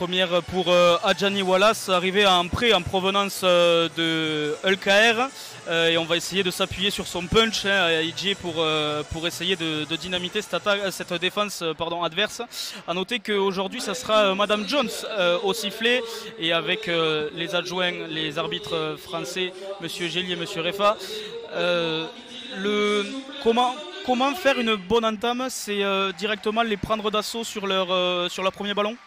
Première pour Adjani Wallace, arrivé en prêt en provenance de LKR. Et on va essayer de s'appuyer sur son punch, IJ, pour essayer de dynamiter cette défense adverse. A noter qu'aujourd'hui, ça sera Madame Jones au sifflet, et avec les adjoints, les arbitres français, Monsieur Gély et Monsieur Refa. Comment faire une bonne entame? C'est directement les prendre d'assaut sur leur premier ballon?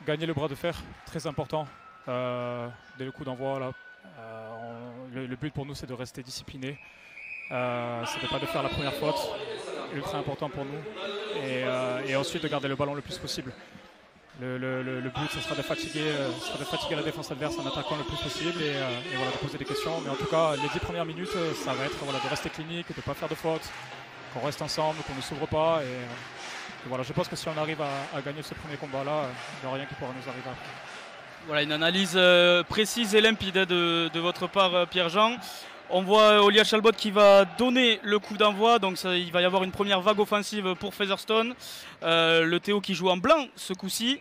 Gagner le bras de fer, très important. Dès le coup d'envoi, là, le but pour nous, c'est de rester discipliné. C'est de pas de faire la première faute, ultra important pour nous. Et ensuite de garder le ballon le plus possible. Le but, ce sera de fatiguer la défense adverse en attaquant le plus possible et voilà, de poser des questions. Mais en tout cas, les 10 premières minutes, ça va être de rester clinique, de ne pas faire de fautes, qu'on reste ensemble, qu'on ne s'ouvre pas. Et voilà, je pense que si on arrive à gagner ce premier combat-là, il n'y aura rien qui pourra nous arriver après. Voilà, une analyse précise et limpide de votre part, Pierre-Jean. On voit Olia Chalbot qui va donner le coup d'envoi, donc il va y avoir une première vague offensive pour Featherstone. Le Théo qui joue en blanc ce coup-ci,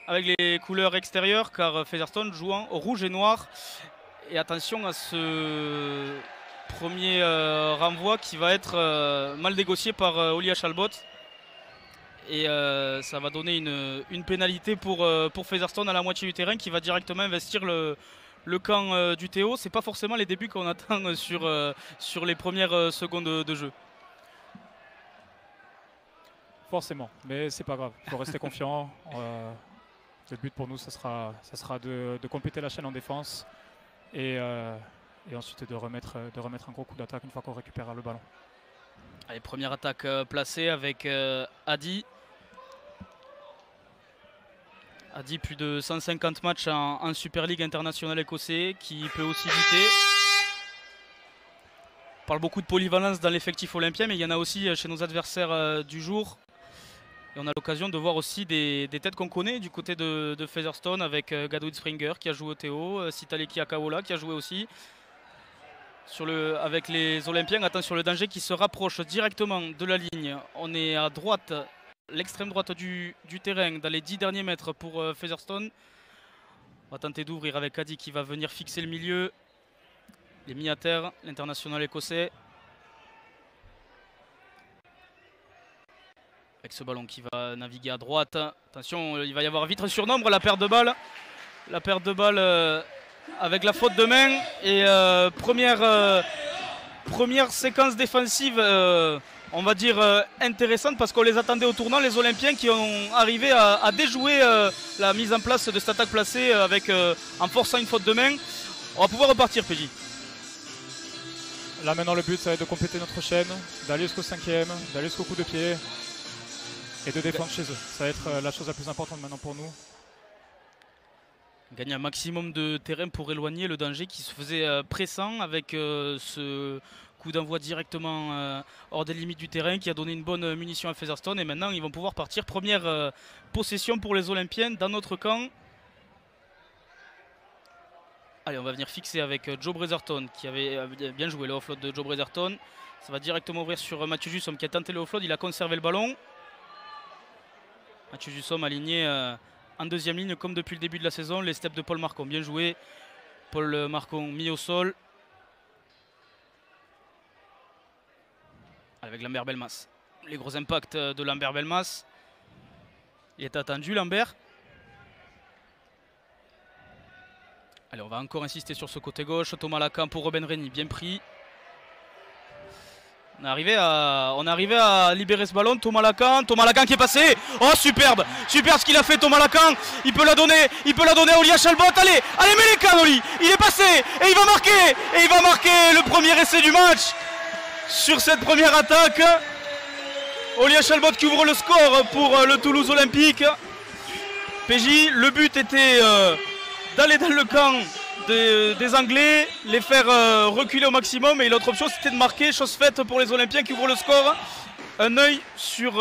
avec les couleurs extérieures, car Featherstone joue en rouge et noir. Et attention à ce premier renvoi qui va être mal négocié par Olia Chalbot. Et ça va donner une pénalité pour Featherstone à la moitié du terrain, qui va directement investir le camp du Théo. C'est pas forcément les débuts qu'on attend sur les premières secondes de jeu. Forcément, mais c'est pas grave, il faut rester confiant. Le but pour nous, ça sera de compléter la chaîne en défense et ensuite de remettre un gros coup d'attaque une fois qu'on récupérera le ballon. Allez, première attaque placée avec Adi. Adi, plus de 150 matchs en Super League internationale écossais, qui peut aussi lutter. On parle beaucoup de polyvalence dans l'effectif olympien, mais il y en a aussi chez nos adversaires du jour. Et on a l'occasion de voir aussi des têtes qu'on connaît du côté de Featherstone, avec Gadwin Springer qui a joué au Théo, Sitaleki Akawola qui a joué aussi. Avec les Olympiens, attention, le danger qui se rapproche directement de la ligne. On est à droite, l'extrême droite du terrain, dans les 10 derniers mètres pour Featherstone. On va tenter d'ouvrir avec Adi qui va venir fixer le milieu. Il est mis à terre, l'international écossais. Avec ce ballon qui va naviguer à droite. Attention, il va y avoir vite un surnombre, la perte de balle. La perte de balle avec la faute de main. Et première séquence défensive, on va dire intéressante, parce qu'on les attendait au tournant, les Olympiens, qui ont arrivé à déjouer la mise en place de cette attaque placée en forçant une faute de main. On va pouvoir repartir, PJ. Là maintenant, le but, ça va être de compléter notre chaîne, d'aller jusqu'au 5e, d'aller jusqu'au coup de pied et de défendre chez eux. Ça va être la chose la plus importante maintenant pour nous. Gagner un maximum de terrain pour éloigner le danger qui se faisait pressant avec ce coup d'envoi directement hors des limites du terrain, qui a donné une bonne munition à Featherstone. Et maintenant, ils vont pouvoir partir. Première possession pour les Olympiens dans notre camp. Allez, on va venir fixer avec Joe Bretherton, qui avait bien joué le offload de Joe Bretherton. Ça va directement ouvrir sur Mathieu Jussom, qui a tenté le offload. Il a conservé le ballon. Mathieu Jussom aligné en deuxième ligne comme depuis le début de la saison. Les steps de Paul Marcon, bien joué. Paul Marcon mis au sol. Avec Lambert Belmas. Les gros impacts de Lambert Belmas. Il est attendu, Lambert. Allez, on va encore insister sur ce côté gauche. Thomas Lacan pour Robin Rennie, bien pris. On est arrivé à libérer ce ballon. Thomas Lacan qui est passé. Oh, superbe, superbe ce qu'il a fait, Thomas Lacan. Il peut la donner à Olia Chalbot. Allez, mets les cannes, il est passé et il va marquer le premier essai du match sur cette première attaque. Olia Chalbot qui ouvre le score pour le Toulouse Olympique. PJ, le but était d'aller dans le camp des Anglais, les faire reculer au maximum, et l'autre option c'était de marquer, chose faite pour les Olympiens qui ouvrent le score. Un œil sur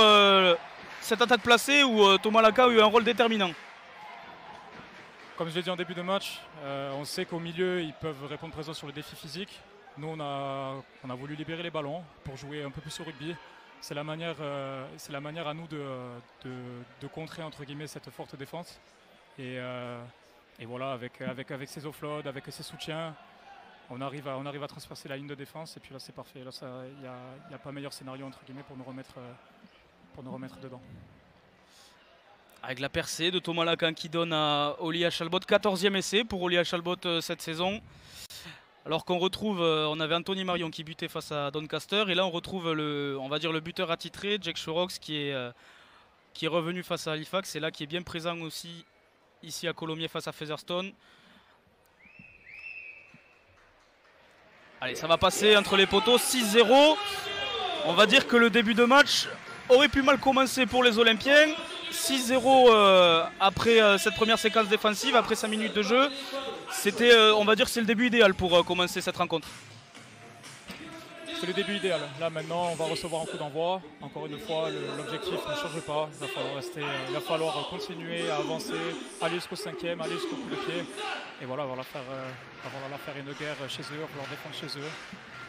cette attaque placée où Thomas Lacan a eu un rôle déterminant. Comme je l'ai dit en début de match, on sait qu'au milieu ils peuvent répondre présent sur le défi physique. Nous on a voulu libérer les ballons pour jouer un peu plus au rugby. c'est la manière à nous de contrer entre guillemets cette forte défense. Et voilà, avec ses offloads, avec ses soutiens, on arrive à transpercer la ligne de défense. Et puis là, c'est parfait. Là, il n'y a pas meilleur scénario entre guillemets pour nous remettre dedans. Avec la percée de Thomas Lacan qui donne à Olia Chalbot, 14e essai pour Olia Chalbot cette saison. Alors qu'on retrouve, on avait Anthony Marion qui butait face à Doncaster, et là on retrouve le buteur attitré, Jake Shorox, qui est revenu face à Halifax, et là qui est bien présent aussi ici à Colomiers face à Featherstone. Allez, ça va passer entre les poteaux, 6-0. On va dire que le début de match aurait pu mal commencer pour les Olympiens. 6-0 après cette première séquence défensive, après 5 minutes de jeu. C'était, on va dire, c'est le début idéal pour commencer cette rencontre. C'est le début idéal. Là maintenant, on va recevoir un coup d'envoi. Encore une fois, l'objectif ne change pas. Il va falloir continuer à avancer, aller jusqu'au 5e, aller jusqu'au coup de pied. Et voilà, on va leur faire une guerre chez eux, on va leur défendre chez eux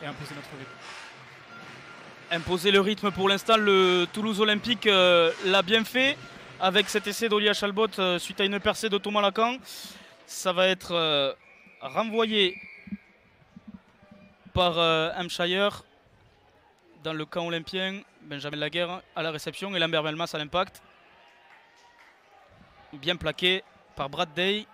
et imposer notre rythme. Imposer le rythme pour l'instant, le Toulouse Olympique l'a bien fait avec cet essai d'Olia Chalbot suite à une percée de Thomas Lacan. Ça va être renvoyé par Hampshire dans le camp olympien. Benjamin Laguerre à la réception et Lambert Belmas à l'impact. Bien plaqué par Brad Day.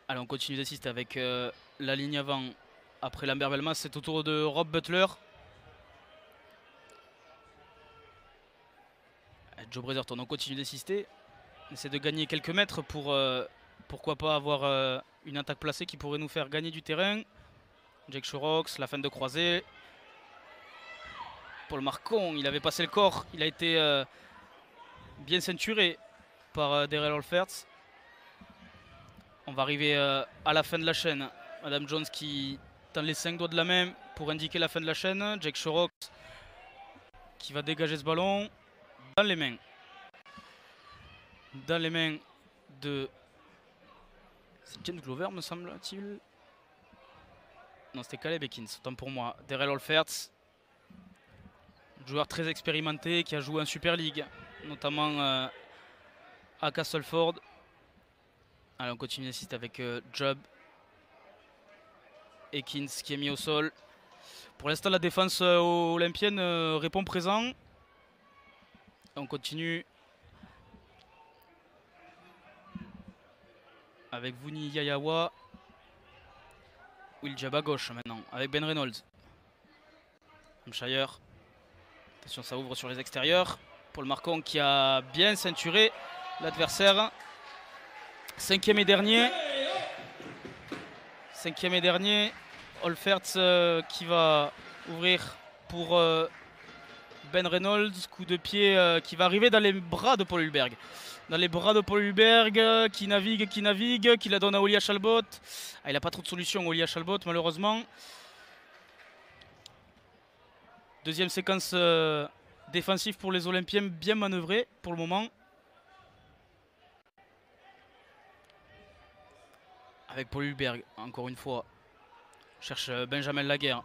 Allez, on continue d'assister avec la ligne avant. Après Lambert Belmas, c'est au tour de Rob Butler. Joe Bretherton, on continue d'assister. On essaie de gagner quelques mètres pour pourquoi pas avoir une attaque placée qui pourrait nous faire gagner du terrain. Jake Shorox, la fin de croisée. Paul Marcon, il avait passé le corps. Il a été bien ceinturé par Daryl Olferts. On va arriver à la fin de la chaîne. Madame Jones qui tend les 5 doigts de la main pour indiquer la fin de la chaîne. Jake Shorox qui va dégager ce ballon dans les mains. Dans les mains de... C'est James Glover, me semble-t-il. Non, c'était Caleb Ekins, autant pour moi. Daryl Olferts, joueur très expérimenté qui a joué en Super League, notamment à Castleford. Allez, on continue d'assister avec Job. Ekins qui est mis au sol. Pour l'instant, la défense olympienne répond présent. On continue avec Vuni Yayawa. Will Jab à gauche maintenant avec Ben Reynolds. Hampshire. Attention, ça ouvre sur les extérieurs. Paul Marcon qui a bien ceinturé l'adversaire. 5e et dernier. 5e et dernier. Olferts qui va ouvrir pour Ben Reynolds. Coup de pied qui va arriver dans les bras de Paul Hulberg. Dans les bras de Paul Hulberg qui navigue, qui la donne à Olia Chalbot. Ah, il n'a pas trop de solution, Olia Chalbot, malheureusement. Deuxième séquence défensive pour les Olympiens, bien manœuvrée pour le moment. Avec Paul Hulberg, encore une fois. Cherche Benjamin Laguerre.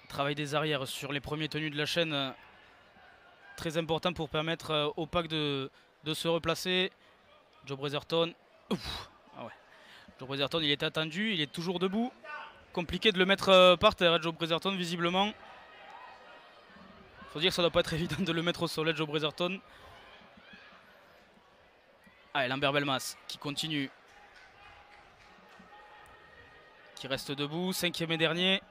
Travail des arrières sur les premiers tenus de la chaîne. Très important pour permettre au pack de se replacer. Joe Bretherton. Ah ouais. Joe Bretherton, il est attendu, il est toujours debout. Compliqué de le mettre par terre, Joe Bretherton, visiblement. Faut dire que ça doit pas être évident de le mettre au sol, Joe Bretherton. Allez, Lambert Belmas qui continue. Qui reste debout, 5e et dernier.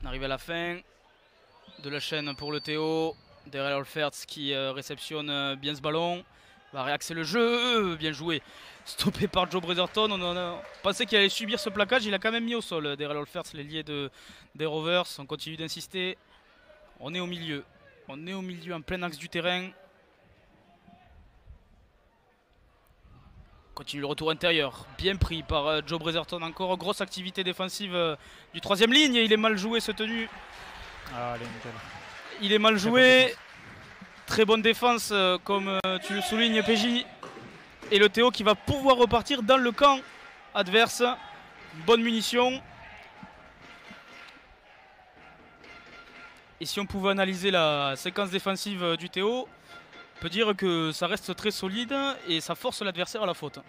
On arrive à la fin de la chaîne pour le Théo. Daryl Olferts qui réceptionne bien ce ballon. Va réaxer le jeu. Bien joué. Stoppé par Joe Bretherton. On pensait qu'il allait subir ce plaquage. Il a quand même mis au sol Daryl Olferts, l'ailier des Rovers. On continue d'insister. On est au milieu. On est au milieu en plein axe du terrain. Continue le retour intérieur. Bien pris par Joe Bretherton. Encore grosse activité défensive du 3e ligne. Et il est mal joué ce tenu. Ah, allez, nickel. Il est mal joué. Très bonne défense, comme tu le soulignes, PJ. Et le Théo qui va pouvoir repartir dans le camp adverse. une bonne munition. Et si on pouvait analyser la séquence défensive du Théo, on peut dire que ça reste très solide et ça force l'adversaire à la faute.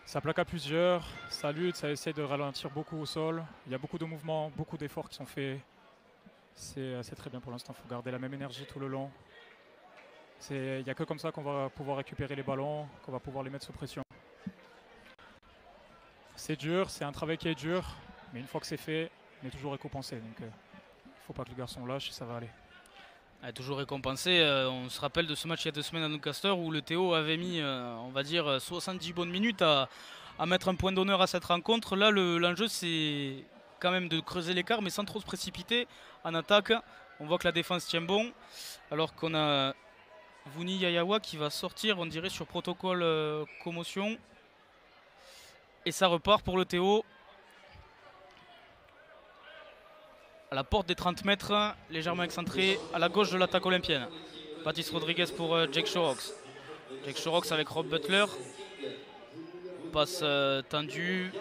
Ça plaque à plusieurs, ça lutte, ça essaie de ralentir beaucoup au sol. Il y a beaucoup de mouvements, beaucoup d'efforts qui sont faits. C'est très bien pour l'instant, il faut garder la même énergie tout le long. Il n'y a que comme ça qu'on va pouvoir récupérer les ballons, qu'on va pouvoir les mettre sous pression. C'est dur, c'est un travail qui est dur, mais une fois que c'est fait, on est toujours récompensé. Donc il ne faut pas que le garçon lâche et ça va aller. Toujours récompensé. On se rappelle de ce match il y a 2 semaines à Doncaster où le Théo avait mis, on va dire, 70 bonnes minutes à mettre un point d'honneur à cette rencontre. Là, l'enjeu, c'est quand même de creuser l'écart, mais sans trop se précipiter en attaque. On voit que la défense tient bon, alors qu'on a Vuni Yayawa qui va sortir, on dirait, sur protocole commotion. Et ça repart pour le Théo. À la porte des 30 mètres, légèrement excentré, à la gauche de l'attaque olympienne. Baptiste Rodriguez pour Jake Shorox. Jake Shorox avec Rob Butler. Passe tendue.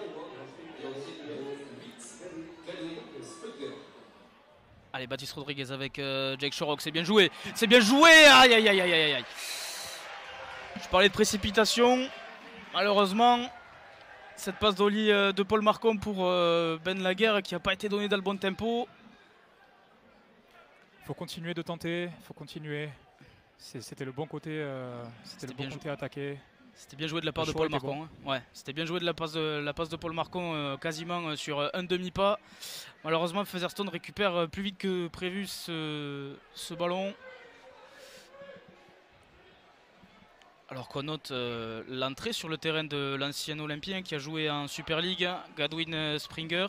Allez, Baptiste Rodriguez avec Jake Shorox. C'est bien joué. C'est bien joué. Aïe, aïe, aïe, aïe, aïe, aïe. Je parlais de précipitation. Malheureusement, cette passe d'Oli de Paul Marcon pour Ben Laguerre qui n'a pas été donnée dans le bon tempo. Il faut continuer de tenter, il faut continuer. C'était le bon côté, côté attaqué. C'était bien joué de la part de Paul Marcon. Hein. Ouais, c'était bien joué de la passe de Paul Marcon quasiment sur un demi-pas. Malheureusement, Featherstone récupère plus vite que prévu ce ballon. Alors qu'on note l'entrée sur le terrain de l'ancien Olympien qui a joué en Super League, Gadwin Springer.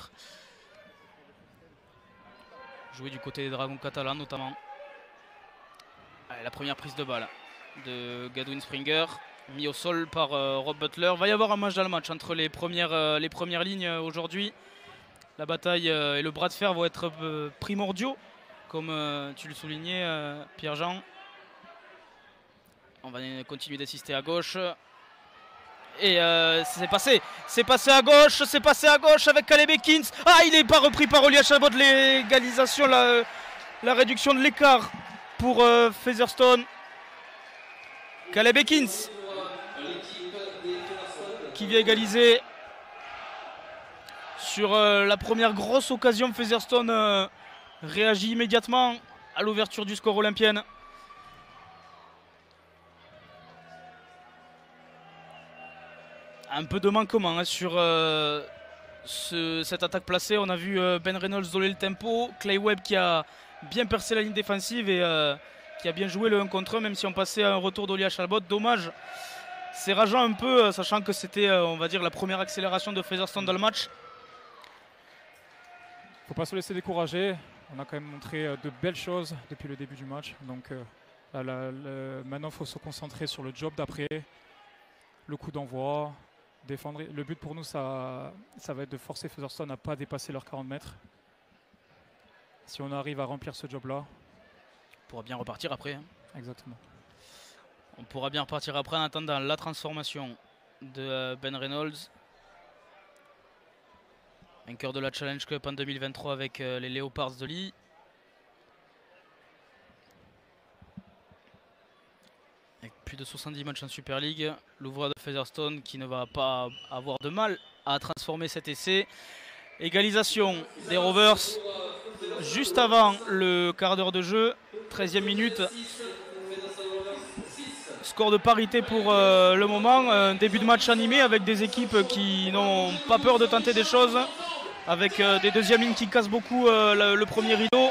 Joué du côté des Dragons catalans notamment. Allez, la première prise de balle de Gadwin Springer, mis au sol par Rob Butler. Va y avoir un match dans le match entre les premières lignes aujourd'hui. La bataille et le bras de fer vont être primordiaux, comme tu le soulignais, Pierre-Jean. On va continuer d'assister à gauche. Et c'est passé à gauche avec Caleb Ekins. Ah, il n'est pas repris par Olia Chabot de l'égalisation, la réduction de l'écart pour Featherstone. Caleb Ekins qui vient égaliser sur la première grosse occasion. Featherstone réagit immédiatement à l'ouverture du score olympienne. Un peu de manquement hein, sur cette attaque placée. On a vu Ben Reynolds donner le tempo. Clay Webb qui a bien percé la ligne défensive et qui a bien joué le 1 contre 1, même si on passait à un retour d'Olia Chalbot. Dommage. C'est rageant un peu, sachant que c'était, on va dire, la première accélération de Featherstone dans le match. Il ne faut pas se laisser décourager. On a quand même montré de belles choses depuis le début du match. Donc maintenant, il faut se concentrer sur le job d'après. Le coup d'envoi. Défendre. Le but pour nous, ça va être de forcer Featherstone à ne pas dépasser leurs 40 mètres. Si on arrive à remplir ce job-là, on pourra bien repartir après. Hein. Exactement. On pourra bien repartir après en attendant la transformation de Ben Reynolds. Vainqueur de la Challenge Cup en 2023 avec les Leopards de Lee. Avec plus de 70 matchs en Super League, l'ouvreur de Featherstone qui ne va pas avoir de mal à transformer cet essai. Égalisation des Rovers juste avant le quart d'heure de jeu, 13e minute. Score de parité pour le moment, un début de match animé avec des équipes qui n'ont pas peur de tenter des choses, avec des deuxièmes lignes qui cassent beaucoup le premier rideau.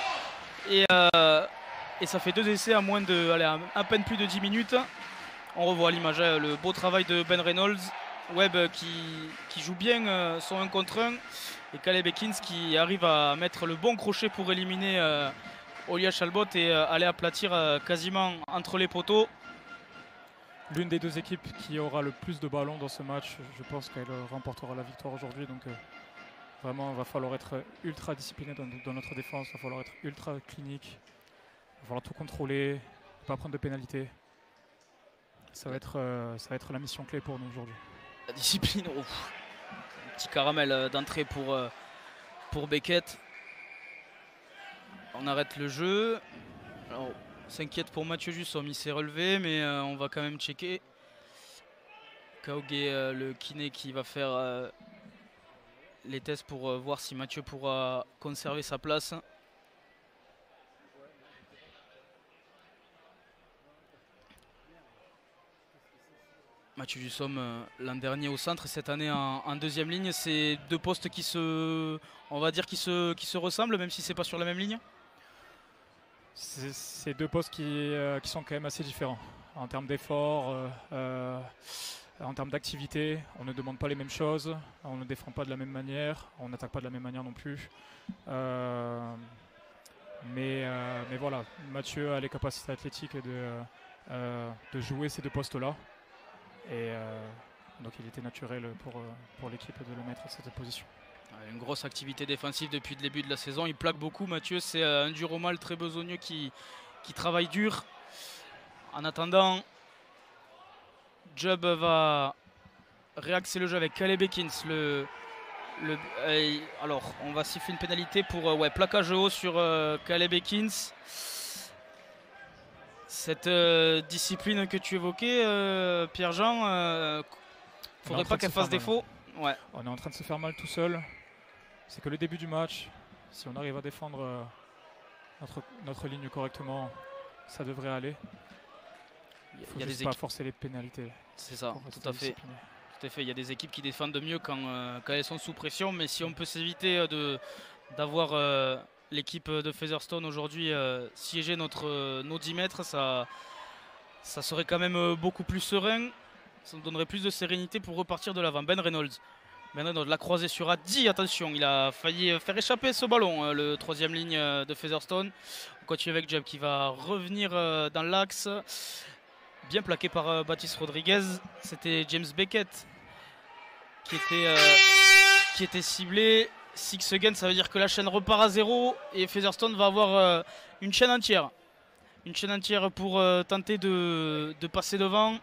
Et ça fait 2 essais à moins de, à peine plus de 10 minutes. On revoit à l'image le beau travail de Ben Reynolds. Webb qui joue bien son 1 contre 1. Et Caleb Ekins qui arrive à mettre le bon crochet pour éliminer Olia Chalbot et aller aplatir quasiment entre les poteaux. L'une des deux équipes qui aura le plus de ballons dans ce match, je pense qu'elle remportera la victoire aujourd'hui. Donc vraiment, il va falloir être ultra discipliné dans notre défense. Il va falloir être ultra clinique. Il va falloir tout contrôler, ne pas prendre de pénalité. Ça va être la mission clé pour nous aujourd'hui. La discipline, Petit caramel d'entrée pour Beckett. On arrête le jeu. Alors, on s'inquiète pour Mathieu Jussom, il s'est relevé, mais on va quand même checker. Kauge, le kiné qui va faire les tests pour voir si Mathieu pourra conserver sa place. Mathieu Jussom l'an dernier au centre et cette année en deuxième ligne. C'est deux postes qui on va dire qui se ressemblent, même si c'est pas sur la même ligne. C'est deux postes qui sont quand même assez différents en termes d'effort, en termes d'activité. On ne demande pas les mêmes choses, on ne défend pas de la même manière, on n'attaque pas de la même manière non plus. Mais voilà, Mathieu a les capacités athlétiques de jouer ces deux postes-là. Et donc il était naturel pour l'équipe de le mettre à cette position. Une grosse activité défensive depuis le début de la saison. Il plaque beaucoup, Mathieu. C'est un dur au mal très besogneux qui travaille dur. En attendant, Jubb va réaxer le jeu avec Caleb Ekins. Alors, on va siffler une pénalité pour plaquage haut sur Caleb Ekins. Cette discipline que tu évoquais, Pierre-Jean, faudrait pas qu'elle fasse défaut. Ouais. On est en train de se faire mal tout seul. C'est que le début du match. Si on arrive à défendre notre ligne correctement, ça devrait aller. Il ne faut pas forcer les pénalités. C'est ça, tout à fait. Tout à fait. Il y a des équipes qui défendent mieux quand elles sont sous pression, mais si on peut s'éviter d'avoir l'équipe de Featherstone aujourd'hui siéger nos 10 mètres, ça serait quand même beaucoup plus serein. Ça nous donnerait plus de sérénité pour repartir de l'avant. Ben Reynolds, la croisée sur Addy, attention, il a failli faire échapper ce ballon, le troisième ligne de Featherstone. On continue avec Jubb qui va revenir dans l'axe. Bien plaqué par Baptiste Rodriguez. C'était James Beckett qui était ciblé. Six again, ça veut dire que la chaîne repart à 0 et Featherstone va avoir une chaîne entière. Une chaîne entière pour tenter de passer devant.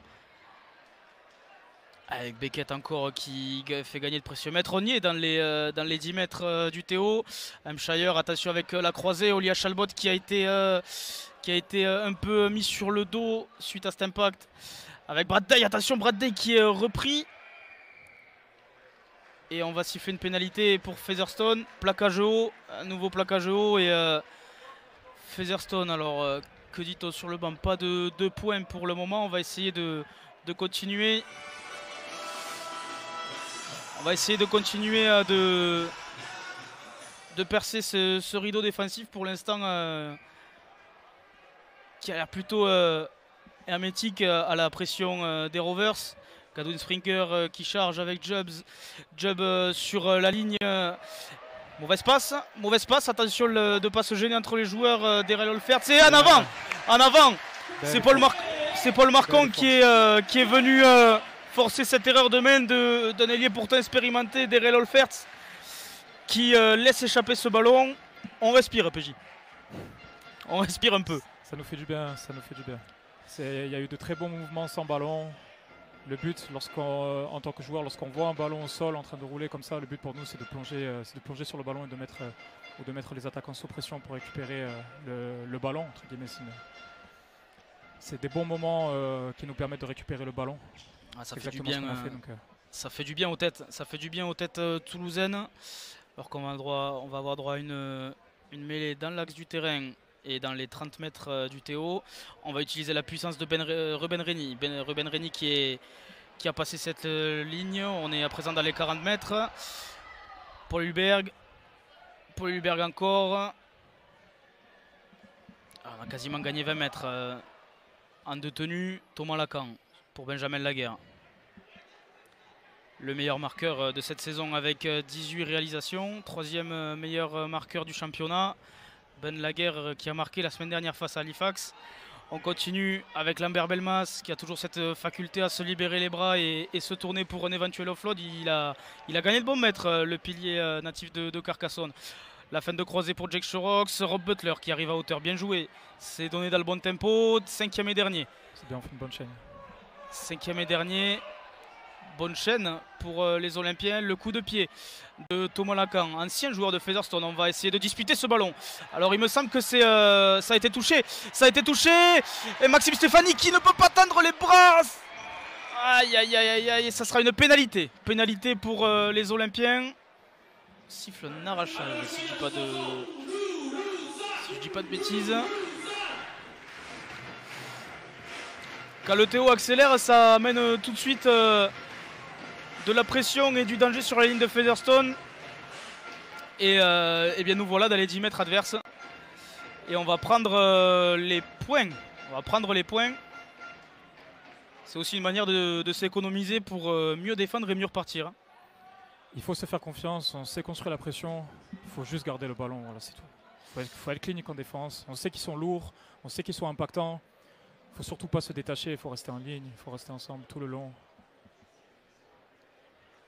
Avec Beckett encore qui fait gagner le précieux mètre. On y est dans les 10 mètres du Théo. Hampshire, attention avec la croisée. Olia Chalbot qui a été un peu mis sur le dos suite à cet impact. Avec Brad Day, attention Brad Day qui est repris. Et on va siffler une pénalité pour Featherstone. Plaquage haut, un nouveau plaquage haut. Et Featherstone, alors que dit-on sur le banc? Pas de 2 points pour le moment. On va essayer de continuer. On va essayer de continuer de percer ce rideau défensif pour l'instant qui a l'air plutôt hermétique à la pression des Rovers. Kadwin Springer qui charge avec Jubb sur la ligne. Mauvaise passe, attention de ne pas se gêner entre les joueurs d'Erel Olfert. C'est en avant. C'est Paul Marcon qui est venu forcer cette erreur de main d'un ailier pourtant expérimenté d'Erel Olfert qui laisse échapper ce ballon. On respire, PJ. On respire un peu. Ça nous fait du bien, Il y a eu de très bons mouvements sans ballon. Le but, en tant que joueur, lorsqu'on voit un ballon au sol en train de rouler comme ça, le but pour nous, c'est de plonger sur le ballon et de mettre les attaquants sous pression pour récupérer le ballon, entre guillemets. C'est des bons moments qui nous permettent de récupérer le ballon. Ah, ça fait du bien. Ça fait du bien aux têtes. Ça fait du bien aux têtes toulousaines. Alors qu'on va avoir droit à une mêlée dans l'axe du terrain et dans les 30 mètres du Théo. On va utiliser la puissance de Ruben Reni. Ruben Reni qui a passé cette ligne. On est à présent dans les 40 mètres. Paul Hulberg encore. On a quasiment gagné 20 mètres en deux tenues. Thomas Lacan pour Benjamin Laguerre. Le meilleur marqueur de cette saison avec 18 réalisations. Troisième meilleur marqueur du championnat. Ben Laguerre qui a marqué la semaine dernière face à Halifax. On continue avec Lambert Belmas qui a toujours cette faculté à se libérer les bras et se tourner pour un éventuel offload. Il a gagné de bon mètre, le pilier natif de Carcassonne. La fin de croisée pour Jake Shorox. Rob Butler qui arrive à hauteur, bien joué. C'est donné dans le bon tempo. 5e et dernier. C'est bien, on fait une bonne chaîne. 5e et dernier. bonne chaîne pour les Olympiens. Le coup de pied de Thomas Lacan, ancien joueur de Featherstone. On va essayer de disputer ce ballon. Alors il me semble que c'est ça a été touché. Ça a été touché. Et Maxime Stéphanie qui ne peut pas tendre les bras. Aïe aïe aïe aïe aïe. Ça sera une pénalité. Pénalité pour les Olympiens. Siffle un arrachage si je dis pas de bêtises. Quand le Théo accélère, ça amène tout de suite de la pression et du danger sur la ligne de Featherstone. Et bien nous voilà dans les 10 mètres adverses. Et on va prendre les points. On va prendre les points. C'est aussi une manière de s'économiser pour mieux défendre et mieux repartir. Il faut se faire confiance, on sait construire la pression. Il faut juste garder le ballon, voilà, c'est tout. Il faut être clinique en défense. On sait qu'ils sont lourds, on sait qu'ils sont impactants. Il ne faut surtout pas se détacher, il faut rester en ligne, il faut rester ensemble tout le long.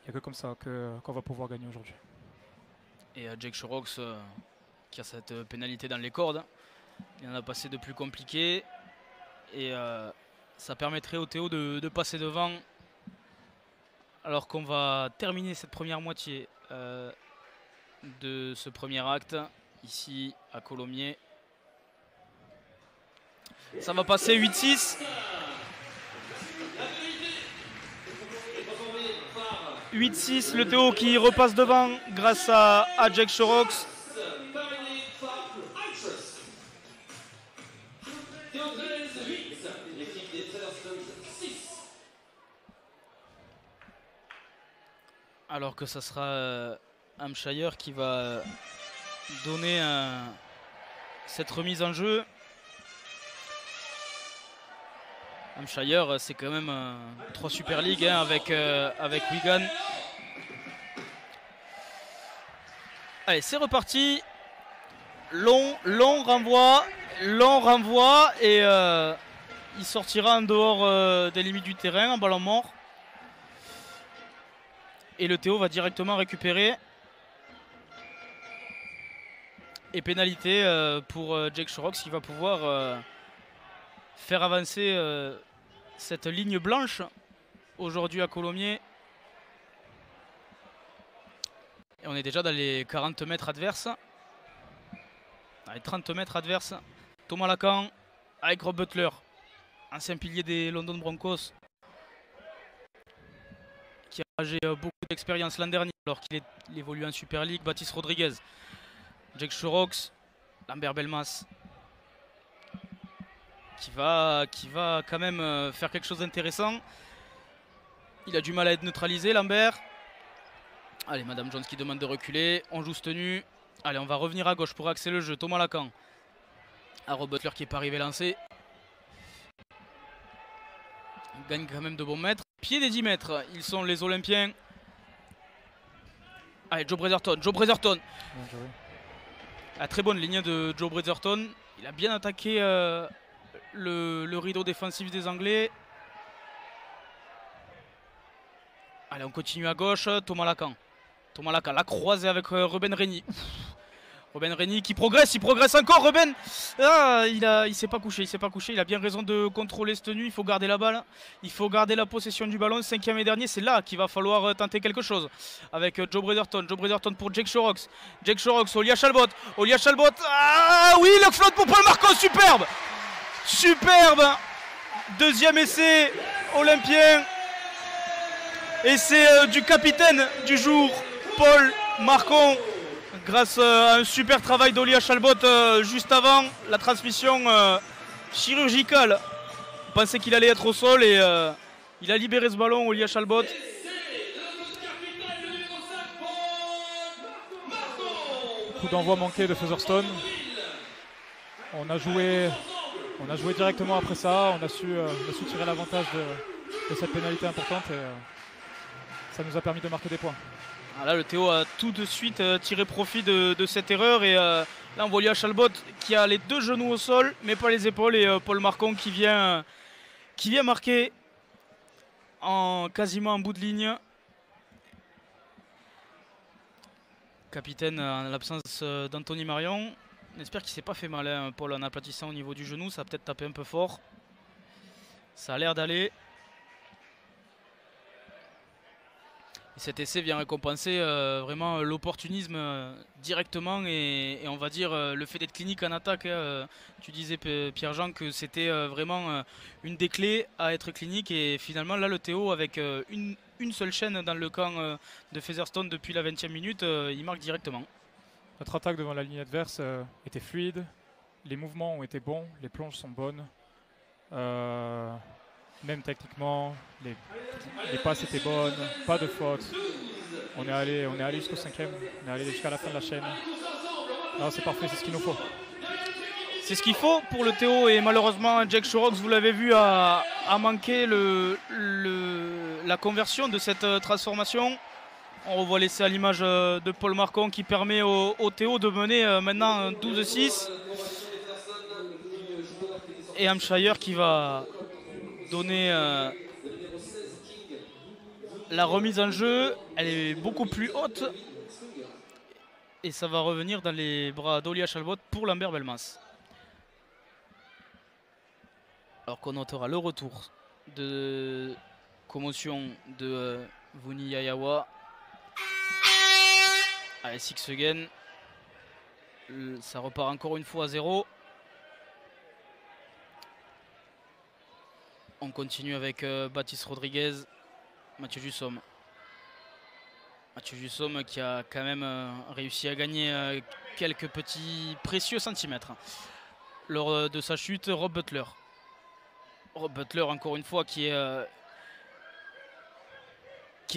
Il n'y a que comme ça qu'on va pouvoir gagner aujourd'hui. Et Jake Shorox qui a cette pénalité dans les cordes. Il en a passé de plus compliqué. Et ça permettrait au Théo de passer devant. Alors qu'on va terminer cette première moitié de ce premier acte. Ici à Colomiers. Ça va passer 8-6. 8-6, le Théo qui repasse devant grâce à Jake Shorox. Alors que ça sera Hampshire qui va donner cette remise en jeu. Hampshire, c'est quand même 3 Super League hein, avec Wigan. Allez, c'est reparti. Long renvoi et il sortira en dehors des limites du terrain, en ballon mort. Et le Théo va directement récupérer. Et pénalité pour Jake Shorox qui va pouvoir faire avancer cette ligne blanche aujourd'hui à Colomiers. Et on est déjà dans les 40 mètres adverses. Dans les 30 mètres adverses. Thomas Lacan avec Rob Butler, ancien pilier des London Broncos, qui a âgé beaucoup d'expérience l'an dernier alors qu'il évolue en Super League. Baptiste Rodriguez, Jake Shorox, Lambert Belmas. Qui va quand même faire quelque chose d'intéressant. Il a du mal à être neutralisé, Lambert. Allez, Madame Jones qui demande de reculer. On joue ce tenue. Allez, on va revenir à gauche pour axer le jeu. Thomas Lacan. Rob Butler qui n'est pas arrivé lancé. Il gagne quand même de bons mètres. Pied des 10 mètres, ils sont les Olympiens. Allez, Joe Bretherton. La très bonne ligne de Joe Bretherton. Il a bien attaqué le rideau défensif des Anglais. Allez, on continue à gauche. Thomas Lacan, la croisée avec Ruben Reni. Ruben Reni qui progresse, il progresse encore. Ruben, il s'est pas couché, il a bien raison de contrôler ce tenue. Il faut garder la balle, il faut garder la possession du ballon. 5e et dernier, c'est là qu'il va falloir tenter quelque chose avec Joe Bretherton. Pour Jake Shorox, Olia Chalbot. Ah oui, le flotte pour Paul Marcon, superbe. Deuxième essai olympien. Essai du capitaine du jour, Paul Marcon, grâce à un super travail d'Olia Chalbot juste avant la transmission chirurgicale. On pensait qu'il allait être au sol et il a libéré ce ballon, Olia Chalbot. Coup d'envoi manqué de Featherstone. On a joué directement après ça. On a su tirer l'avantage de cette pénalité importante et ça nous a permis de marquer des points. Là, le Théo a tout de suite tiré profit de cette erreur. Et là, on voit Olia Chalbot qui a les 2 genoux au sol, mais pas les épaules. Et Paul Marcon qui vient marquer quasiment en bout de ligne. Capitaine en l'absence d'Anthony Marion. On espère qu'il ne s'est pas fait mal, hein, Paul, en aplatissant au niveau du genou. Ça a peut-être tapé un peu fort. Ça a l'air d'aller. Cet essai vient récompenser vraiment l'opportunisme directement et on va dire le fait d'être clinique en attaque. Tu disais Pierre-Jean que c'était vraiment une des clés à être clinique et finalement là le Théo avec une seule chaîne dans le camp de Featherstone depuis la 20e minute, il marque directement. Notre attaque devant la ligne adverse était fluide, les mouvements ont été bons, les plonges sont bonnes. Même techniquement, les passes étaient bonnes, pas de faute. On est allé jusqu'au 5e, on est allé jusqu'à la fin de la chaîne. C'est parfait, c'est ce qu'il nous faut. C'est ce qu'il faut pour le Théo et malheureusement Jake Shorox, vous l'avez vu, a manqué la conversion de cette transformation. On revoit l'essai à l'image de Paul Marcon qui permet au Théo de mener maintenant 12-6. Et Hampshire qui va donner la remise en jeu. Elle est beaucoup plus haute. Et ça va revenir dans les bras d'Olia Chalbot pour Lambert Belmas. Alors qu'on notera le retour de commotion de Vuni Yayawa. Allez, six again. Ça repart encore une fois à 0. On continue avec Baptiste Rodriguez, Mathieu Jussomme. Mathieu Jussomme qui a quand même réussi à gagner quelques petits précieux centimètres. Lors de sa chute, Rob Butler. Rob Butler, encore une fois, qui est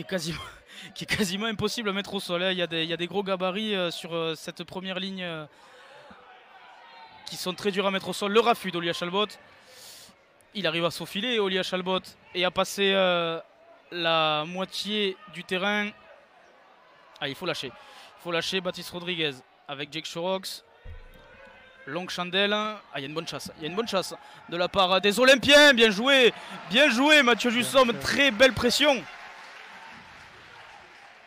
quasiment impossible à mettre au sol. Il y a des gros gabarits sur cette première ligne qui sont très durs à mettre au sol. Le raffut d'Olia Chalbot. Il arrive à s'aufiler, Olia Chalbot, et à passer la moitié du terrain. Ah, il faut lâcher. Il faut lâcher Baptiste Rodriguez avec Jake Shorox. Longue chandelle. Ah, il y a une bonne chasse. Il y a une bonne chasse de la part des Olympiens. Bien joué Mathieu Jussomme. Très belle pression.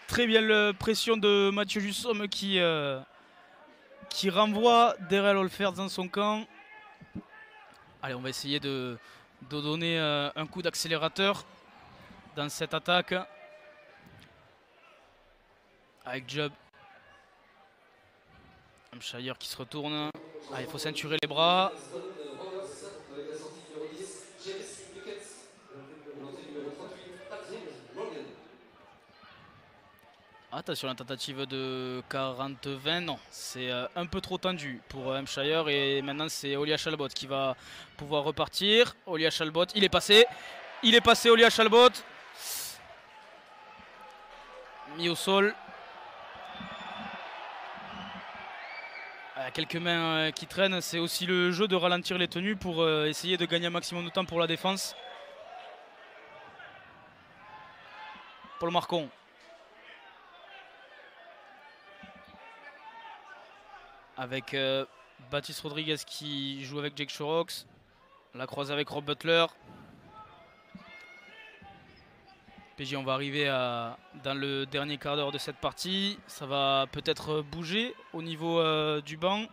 Très belle pression de Mathieu Jussomme qui renvoie Darrell Olfers dans son camp. Allez, on va essayer de donner un coup d'accélérateur dans cette attaque. Avec Job. Hampshire qui se retourne. Ah, il faut ceinturer les bras. Attention, la tentative de 40-20, non, c'est un peu trop tendu pour Hampshire et maintenant c'est Olia Chalbot qui va pouvoir repartir. Olia Chalbot, il est passé Olia Chalbot. Mis au sol. Quelques mains qui traînent, c'est aussi le jeu de ralentir les tenues pour essayer de gagner un maximum de temps pour la défense. Paul Marcon. Avec Baptiste Rodriguez qui joue avec Jake Shorox. La croise avec Rob Butler. PJ, on va arriver dans le dernier quart d'heure de cette partie. Ça va peut-être bouger au niveau du banc.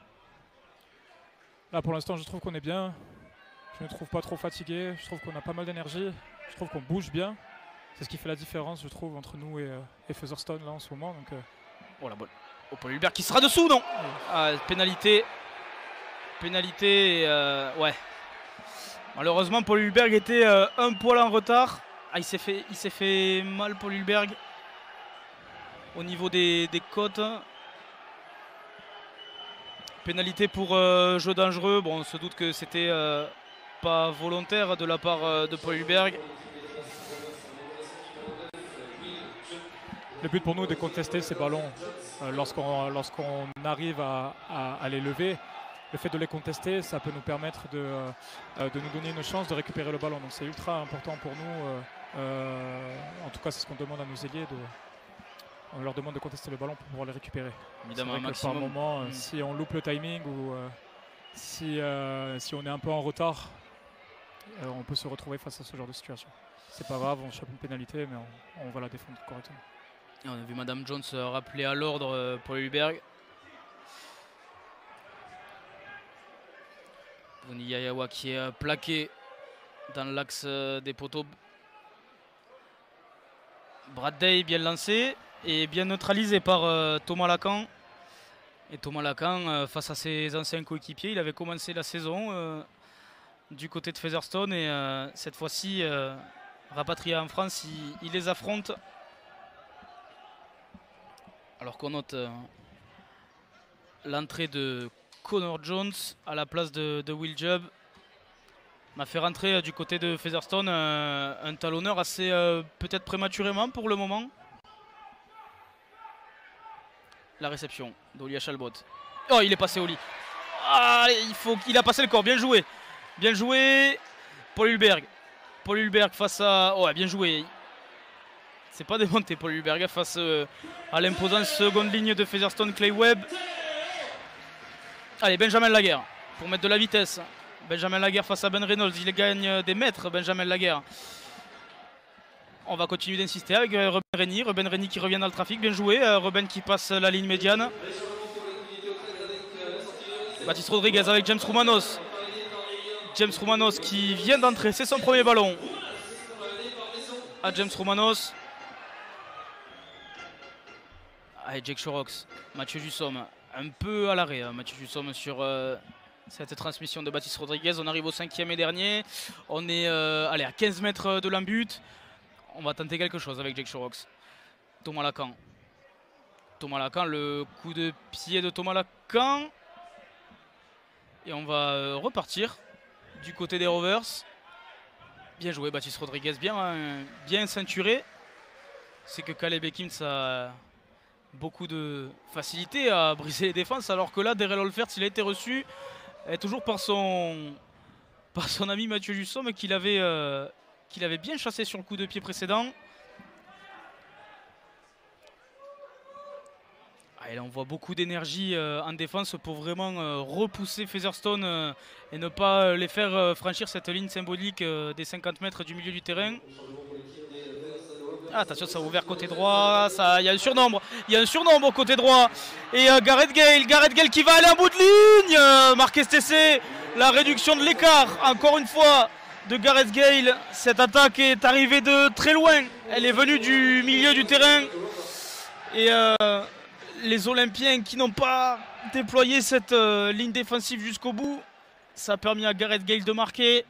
Là pour l'instant je trouve qu'on est bien. Je ne me trouve pas trop fatigué. Je trouve qu'on a pas mal d'énergie. Je trouve qu'on bouge bien. C'est ce qui fait la différence je trouve entre nous et Featherstone là en ce moment. Donc, Oh la balle. Oh, Paul Hulbert qui sera dessous, non? Pénalité. Pénalité, ouais. Malheureusement, Paul Hulberg était un poil en retard. Ah, il s'est fait mal, Paul Hulberg, au niveau des côtes. Pénalité pour jeu dangereux. Bon, on se doute que c'était pas volontaire de la part de Paul Hulberg. Le but pour nous est de contester ces ballons lorsqu'on arrive à les lever. Le fait de les contester, ça peut nous permettre de nous donner une chance de récupérer le ballon. Donc c'est ultra important pour nous. En tout cas, c'est ce qu'on demande à nos ailiers. On leur demande de contester le ballon pour pouvoir les récupérer. Évidemment, un maximum. Par moment, si on loupe le timing ou si on est un peu en retard, on peut se retrouver face à ce genre de situation. C'est pas grave, on chope une pénalité, mais on va la défendre correctement. Et on a vu Madame Jones rappeler à l'ordre pour Hulberg. Vuni Yayawa qui est plaqué dans l'axe des poteaux. Brad Day bien lancé et bien neutralisé par Thomas Lacan. Et Thomas Lacan, face à ses anciens coéquipiers, il avait commencé la saison du côté de Featherstone et cette fois-ci, rapatrié en France, il les affronte. Alors qu'on note l'entrée de Connor Jones à la place de Will Jubb. On a fait rentrer du côté de Featherstone un talonneur assez peut-être prématurément pour le moment. La réception d'Olia Chalbot. Oh, il est passé au lit. Ah, il a passé le corps. Bien joué. Bien joué. Paul Hulberg. Paul Hulberg face à... Oh, bien joué. C'est pas démonté Paul Hulberg face à l'imposante seconde ligne de Featherstone, Clay Webb. Allez, Benjamin Laguerre pour mettre de la vitesse. Benjamin Laguerre face à Ben Reynolds. Il gagne des mètres, Benjamin Laguerre. On va continuer d'insister avec Ruben Rennie. Ruben Rennie qui revient dans le trafic. Bien joué. Ruben qui passe la ligne médiane. Baptiste Rodriguez avec James Roumanos. James Roumanos qui vient d'entrer. C'est son premier ballon. À James Roumanos. Allez, Jake Shorox. Mathieu Jussomme. Un peu à l'arrêt, Mathieu Jussomme sur cette transmission de Baptiste Rodriguez. On arrive au 5e et dernier. On est allez, à 15 mètres de l'embut. On va tenter quelque chose avec Jake Shorox. Thomas Lacan. Thomas Lacan, le coup de pied de Thomas Lacan. Et on va repartir du côté des Rovers. Bien joué Baptiste Rodriguez, bien ceinturé. C'est que Caleb Ekins a beaucoup de facilité à briser les défenses, alors que là, Derrell Olfert, il a été reçu toujours par son ami Mathieu Jussomme qu'il avait bien chassé sur le coup de pied précédent. Et là, on voit beaucoup d'énergie en défense pour vraiment repousser Featherstone et ne pas les faire franchir cette ligne symbolique des 50 mètres du milieu du terrain. Ah, attention, ça a ouvert côté droit. Il y a un surnombre. Il y a un surnombre au côté droit. Et Gareth Gale qui va aller en bout de ligne. Marc STC, la réduction de l'écart, encore une fois, de Gareth Gale. Cette attaque est arrivée de très loin. Elle est venue du milieu du terrain. Et les Olympiens qui n'ont pas déployé cette ligne défensive jusqu'au bout, ça a permis à Gareth Gale de marquer.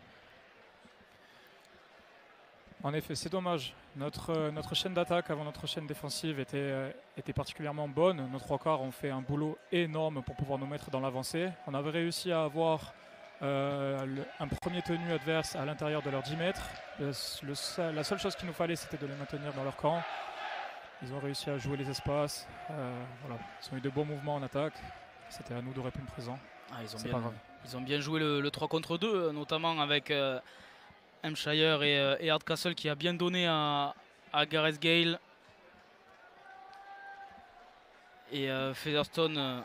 En effet, c'est dommage. Notre chaîne d'attaque avant notre chaîne défensive était particulièrement bonne. Nos trois quarts ont fait un boulot énorme pour pouvoir nous mettre dans l'avancée. On avait réussi à avoir un premier tenu adverse à l'intérieur de leurs 10 mètres. La seule chose qu'il nous fallait, c'était de les maintenir dans leur camp. Ils ont réussi à jouer les espaces. Voilà. Ils ont eu de bons mouvements en attaque. C'était à nous de répondre présent. Ah, ils ont bien joué le 3 contre 2, notamment avec Hampshire et Hardcastle qui a bien donné à Gareth Gale. Et Featherstone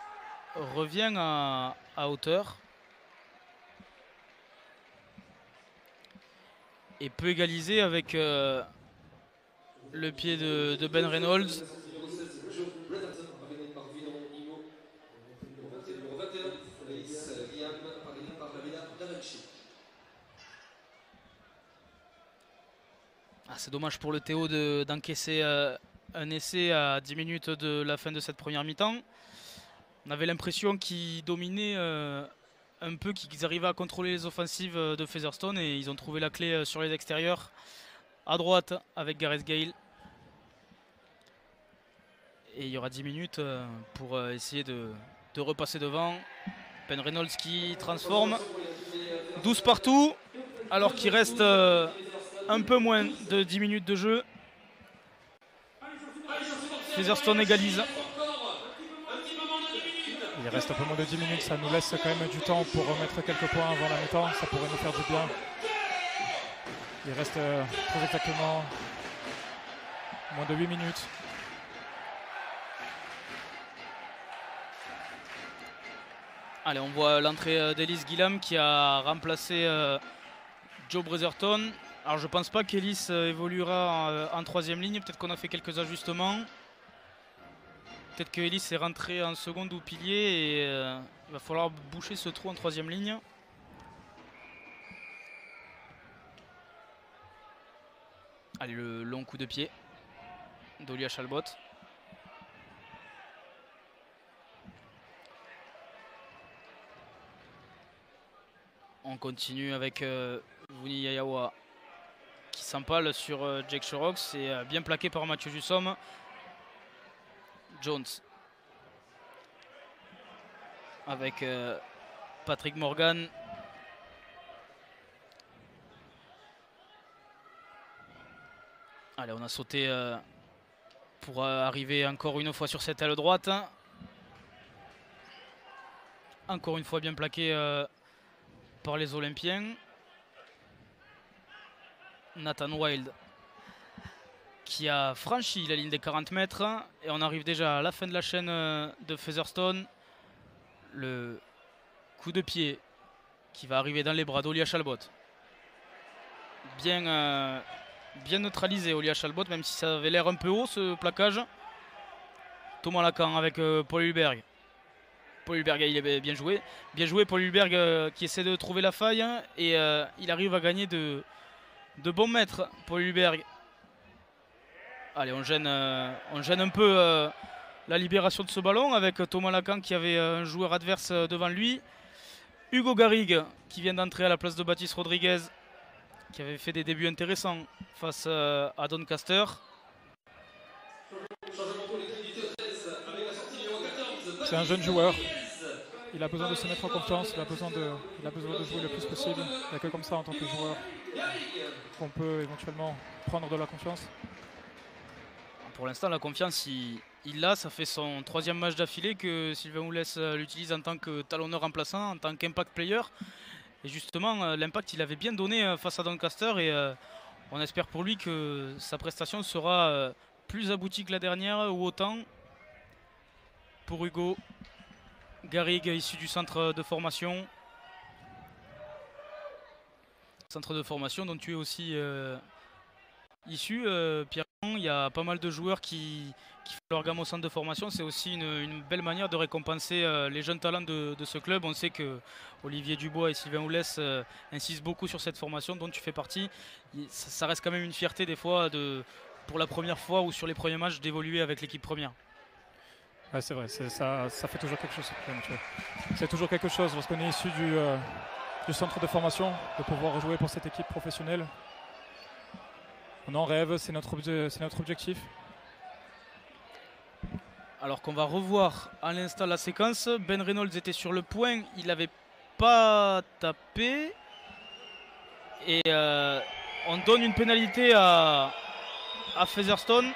revient à hauteur. Et peut égaliser avec le pied de Ben Reynolds. Ah, c'est dommage pour le Théo d'encaisser un essai à 10 minutes de la fin de cette première mi-temps. On avait l'impression qu'ils dominaient un peu, qu'ils arrivaient à contrôler les offensives de Featherstone et ils ont trouvé la clé sur les extérieurs. À droite avec Gareth Gale. Et il y aura 10 minutes pour essayer de repasser devant. Ben Reynolds qui transforme. 12 partout. Alors qu'il reste un peu moins de 10 minutes de jeu. Featherstone égalise. Il reste un peu moins de 10 minutes. Ça nous laisse quand même du temps pour remettre quelques points avant la mi-temps. Ça pourrait nous faire du bien. Il reste très exactement moins de 8 minutes. Allez, on voit l'entrée d'Ellis Gillam qui a remplacé Joe Bretherton. Alors je pense pas qu'Ellis évoluera en troisième ligne. Peut-être qu'on a fait quelques ajustements. Peut-être que Ellis est rentré en seconde ou pilier et il va falloir boucher ce trou en troisième ligne. Allez, le long coup de pied. d'Olia Chalbot. On continue avec Vuni Yayawa qui s'empale sur Jake Shorox et bien plaqué par Mathieu Jussom. Jones avec Patrick Morgan. Allez, on a sauté pour arriver encore une fois sur cette aile droite. Encore une fois bien plaqué par les Olympiens. Nathan Wild qui a franchi la ligne des 40 mètres. Et on arrive déjà à la fin de la chaîne de Featherstone. Le coup de pied qui va arriver dans les bras d'Olia Chalbot. Bien neutralisé Olia Chalbot, même si ça avait l'air un peu haut ce plaquage. Thomas Lacan avec Paul Hulberg. Paul Hulberg, il est bien joué. Bien joué Paul Hulberg qui essaie de trouver la faille. Et il arrive à gagner de bons mètres. Paul Hulberg. Allez, on gêne un peu la libération de ce ballon avec Thomas Lacan qui avait un joueur adverse devant lui. Hugo Garrigue qui vient d'entrer à la place de Baptiste Rodriguez, qui avait fait des débuts intéressants face à Doncaster. C'est un jeune joueur. Il a besoin de se mettre en confiance, il a besoin de jouer le plus possible. Il n'y a que comme ça en tant que joueur qu'on peut éventuellement prendre de la confiance. Pour l'instant, la confiance, il l'a. Ça fait son 3e match d'affilée que Sylvain Houlès l'utilise en tant que talonneur remplaçant, en tant qu'impact player. Et justement, l'impact, il avait bien donné face à Doncaster. Et on espère pour lui que sa prestation sera plus aboutie que la dernière ou autant. Pour Hugo Garrigue, issu du centre de formation. Centre de formation dont tu es aussi issu, Pierre. Il y a pas mal de joueurs qui font leur gamme au centre de formation. C'est aussi une belle manière de récompenser les jeunes talents de ce club. On sait que Olivier Dubois et Sylvain Houlès insistent beaucoup sur cette formation dont tu fais partie. Ça reste quand même une fierté des fois pour la première fois ou sur les premiers matchs d'évoluer avec l'équipe première. Ouais, c'est vrai, ça fait toujours quelque chose. C'est toujours quelque chose lorsqu'on est issu du centre de formation, de pouvoir jouer pour cette équipe professionnelle. On en rêve, c'est notre objectif. Alors qu'on va revoir à l'instant la séquence. Ben Reynolds était sur le point, il n'avait pas tapé. Et on donne une pénalité à Featherstone.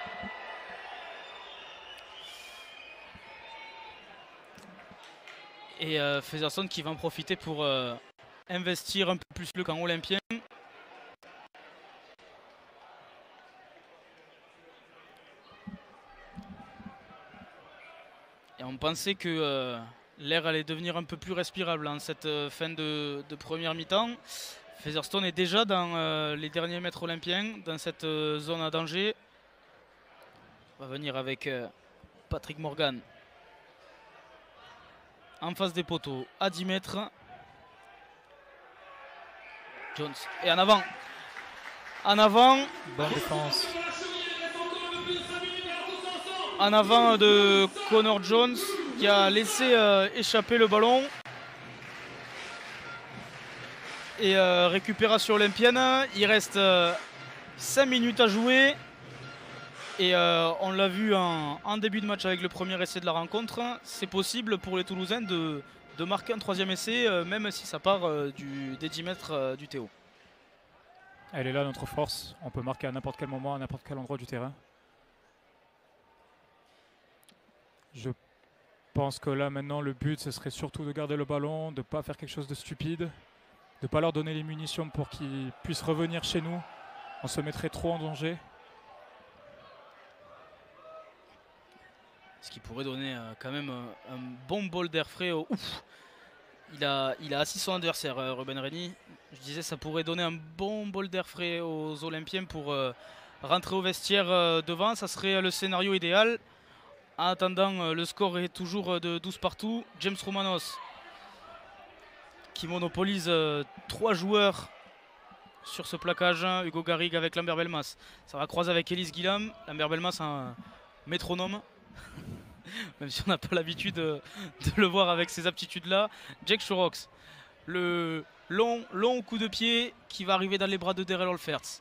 Et Featherstone qui va en profiter pour investir un peu plus le camp olympien. Et on pensait que l'air allait devenir un peu plus respirable en cette fin de première mi-temps. Featherstone est déjà dans les derniers mètres olympiens, dans cette zone à danger. On va venir avec Patrick Morgan. En face des poteaux, à 10 mètres. Jones. Et en avant. En avant. Bonne défense. En avant de Connor Jones qui a laissé échapper le ballon. Et récupération olympienne. Il reste 5 minutes à jouer. Et on l'a vu en début de match avec le premier essai de la rencontre. C'est possible pour les Toulousains de marquer un 3e essai, même si ça part des 10 mètres du Théo. Elle est là notre force. On peut marquer à n'importe quel moment, à n'importe quel endroit du terrain. Je pense que là maintenant le but ce serait surtout de garder le ballon, de ne pas faire quelque chose de stupide, de ne pas leur donner les munitions pour qu'ils puissent revenir chez nous. On se mettrait trop en danger. Ce qui pourrait donner quand même un bon bol d'air frais. Ouf. Il a assis son adversaire, Ruben Rennie. Je disais ça pourrait donner un bon bol d'air frais aux Olympiens pour rentrer au vestiaire devant. Ça serait le scénario idéal. En attendant, le score est toujours de 12 partout. James Romanos qui monopolise 3 joueurs sur ce plaquage. Hugo Garrigue avec Lambert Belmas. Ça va croiser avec Ellis Guillam. Lambert Belmas, un métronome. Même si on n'a pas l'habitude de le voir avec ces aptitudes-là. Jake Shorox. Le long coup de pied qui va arriver dans les bras de Darrell Olferts.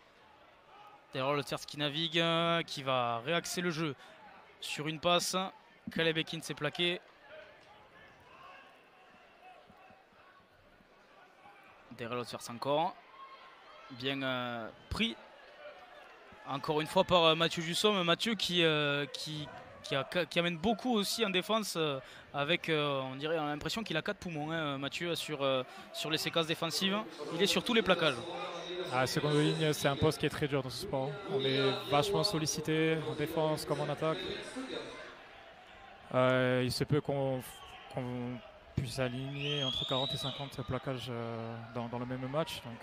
Darrell Olferts qui navigue, qui va réaxer le jeu sur une passe. Caleb Ekins s'est plaqué. Darrell Olferts encore. Bien pris. Encore une fois par Mathieu Jussom. Mathieu qui amène beaucoup aussi en défense avec, on dirait, l'impression qu'il a 4 poumons, hein, Mathieu, sur les séquences défensives. Il est sur tous les plaquages. À seconde ligne, c'est un poste qui est très dur dans ce sport. On est vachement sollicité en défense comme en attaque. Il se peut qu'on puisse aligner entre 40 et 50 plaquages dans le même match. Donc,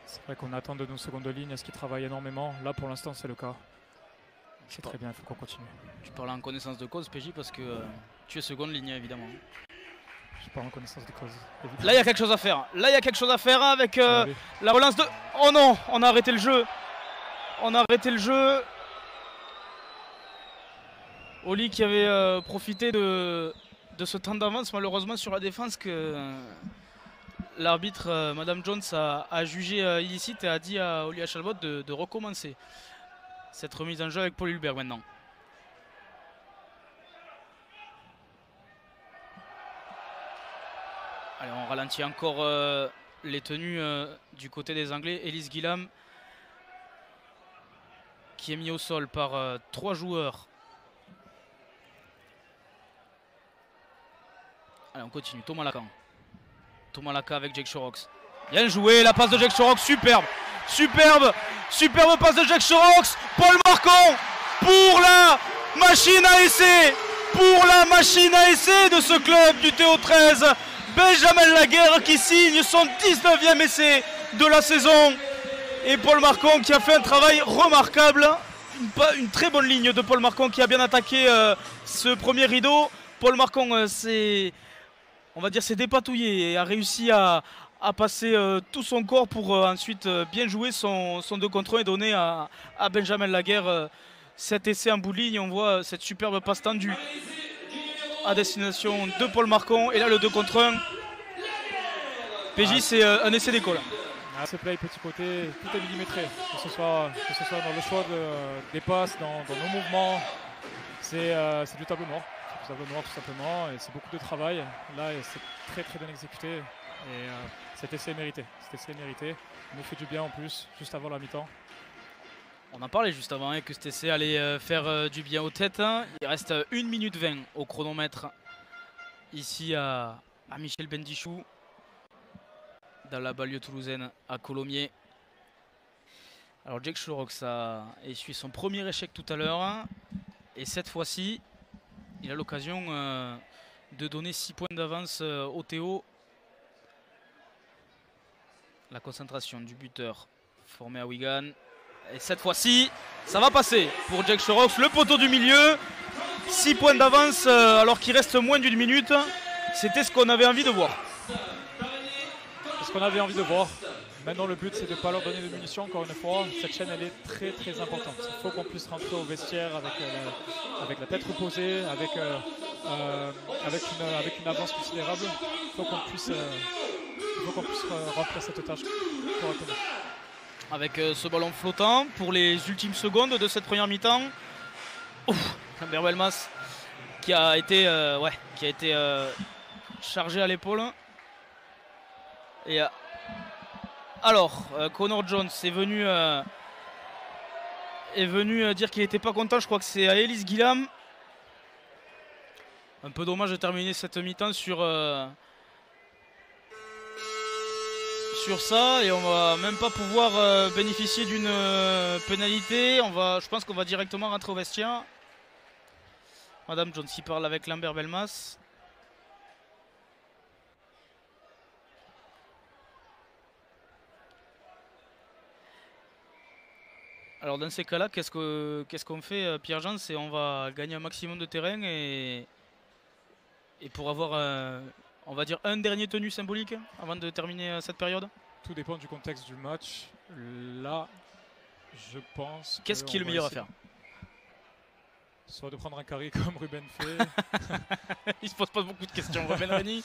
c'est vrai qu'on attend de nos secondes lignes à ce qu'ils travaillent énormément. Là, pour l'instant, c'est le cas. C'est très bien, il faut qu'on continue. Tu parles en connaissance de cause, PJ, parce que tu es seconde ligne, évidemment. Je parle en connaissance de cause. Évidemment. Là, il y a quelque chose à faire. Là, il y a quelque chose à faire avec la relance de... Oh non, on a arrêté le jeu. On a arrêté le jeu. Oli qui avait profité de ce temps d'avance, malheureusement, sur la défense que l'arbitre, Madame Jones, a jugé illicite et a dit à Oli Chalbot de recommencer cette remise en jeu avec Paul Hulberg maintenant. Allez, on ralentit encore les tenues du côté des Anglais. Ellis Guillam qui est mis au sol par 3 joueurs. Allez, on continue. Thomas Lacan. Thomas Lacan avec Jake Shorox. Bien joué, la passe de Jake Shorox, superbe. Superbe passe de Jake Shorox. Paul Marcon pour la machine à essai. Pour la machine à essai de ce club du TO13. Benjamin Laguerre qui signe son 19e essai de la saison. Et Paul Marcon qui a fait un travail remarquable. Une très bonne ligne de Paul Marcon qui a bien attaqué ce premier rideau. Paul Marcon s'est dépatouillé et a réussi à passer tout son corps pour ensuite bien jouer son 2 contre 1 et donner à Benjamin Laguerre cet essai en bout de ligne. On voit cette superbe passe tendue à destination de Paul Marcon. Et là, le 2 contre 1. PJ, c'est un essai d'école. Ce play petit côté, tout est millimétré. Que ce soit dans le choix des passes, dans nos mouvements. C'est du tableau noir. C'est du tableau noir tout simplement. Et c'est beaucoup de travail. Là, c'est très très bien exécuté. Et cet essai est mérité. Il nous fait du bien en plus, juste avant la mi-temps. On en parlait juste avant que cet essai allait faire du bien aux têtes. Il reste 1 minute 20 au chronomètre ici à Michel Bendichou, dans la banlieue toulousaine à Colomiers. Alors Jake Shorox a essuyé son premier échec tout à l'heure. Et cette fois-ci, il a l'occasion de donner 6 points d'avance au Théo. La concentration du buteur formé à Wigan. Et cette fois-ci, ça va passer pour Jake Shorox. Le poteau du milieu. 6 points d'avance alors qu'il reste moins d'1 minute. C'était ce qu'on avait envie de voir. C'est ce qu'on avait envie de voir. Maintenant, le but, c'est de ne pas leur donner de munitions, encore une fois. Cette chaîne, elle est très, très importante. Il faut qu'on puisse rentrer au vestiaire avec la tête reposée, avec une avance considérable. Il faut qu'on puisse remplir cette tâche correctement. Avec ce ballon flottant pour les ultimes secondes de cette première mi-temps. Lambert Belmas qui a été chargé à l'épaule. Et alors, Connor Jones est venu dire qu'il n'était pas content. Je crois que c'est à Ellis Guillam. Un peu dommage de terminer cette mi-temps sur ça. Et on va même pas pouvoir bénéficier d'une pénalité. Je pense qu'on va directement rentrer au vestiaire. Madame Jones qui parle avec Lambert Belmas. Alors dans ces cas-là, qu'est-ce qu'on fait, Pierre-Jean? C'est on va gagner un maximum de terrain et pour avoir, on va dire, un dernier tenue symbolique avant de terminer cette période. tout dépend du contexte du match. Là, je pense. Qu'est-ce qui est le meilleur à faire? Soit de prendre un carry comme Ruben fait. Il se pose pas beaucoup de questions, Ruben Reni.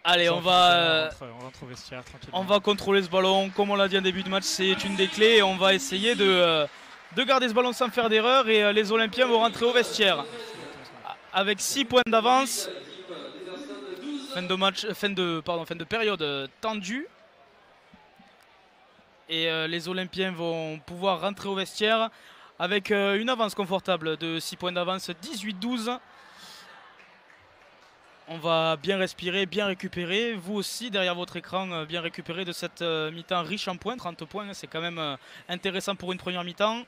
Allez, on va rentre au vestiaire tranquillement. On va contrôler ce ballon. Comme on l'a dit en début de match, c'est une des clés. On va essayer de garder ce ballon sans faire d'erreur. Et les Olympiens vont rentrer au vestiaire avec 6 points d'avance. Fin de période tendue. Et les Olympiens vont pouvoir rentrer au vestiaire avec une avance confortable de 6 points d'avance, 18-12. On va bien respirer, bien récupérer. Vous aussi, derrière votre écran, bien récupérer de cette mi-temps riche en points. 30 points, c'est quand même intéressant pour une première mi-temps.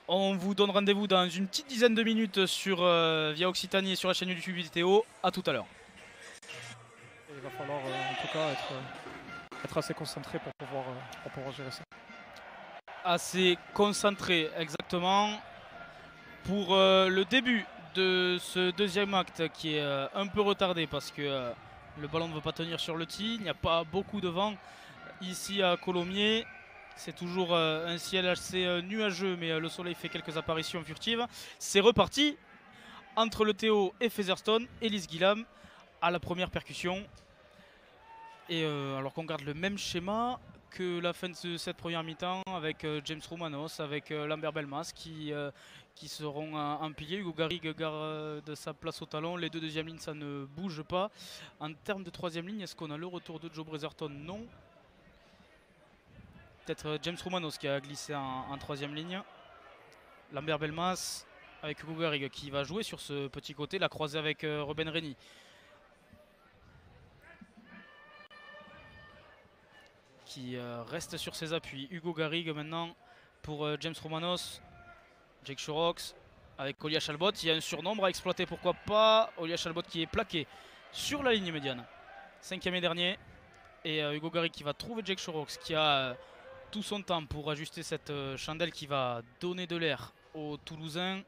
On vous donne rendez-vous dans une petite dizaine de minutes via Occitanie et sur la chaîne YouTube vidéo. A tout à l'heure. Il va falloir en tout cas être assez concentré pour pouvoir gérer ça. Assez concentré, exactement. Pour le début de ce deuxième acte qui est un peu retardé parce que le ballon ne veut pas tenir sur le tee. Il n'y a pas beaucoup de vent ici à Colomiers. C'est toujours un ciel assez nuageux, mais le soleil fait quelques apparitions furtives. C'est reparti entre le Théo et Featherstone. Ellis Gillam à la première percussion. Et alors qu'on garde le même schéma que la fin de cette première mi-temps avec James Romanos, avec Lambert Belmas qui seront en pilier. Hugo Garrigue garde sa place au talon. Les deux deuxièmes lignes, ça ne bouge pas. En termes de troisième ligne, est-ce qu'on a le retour de Joe Bretherton? Non. Peut-être James Romanos qui a glissé en troisième ligne. Lambert Belmas avec Hugo Garrigue qui va jouer sur ce petit côté. La croisée avec Ruben Reni. Qui reste sur ses appuis. Hugo Garrigue maintenant pour James Romanos. Jake Shorox avec Olia Chalbot. Il y a un surnombre à exploiter, pourquoi pas. Olia Chalbot qui est plaqué sur la ligne médiane. 5e et dernier. Et Hugo Garrigue qui va trouver Jake Shorox qui a tout son temps pour ajuster cette chandelle qui va donner de l'air aux Toulousains.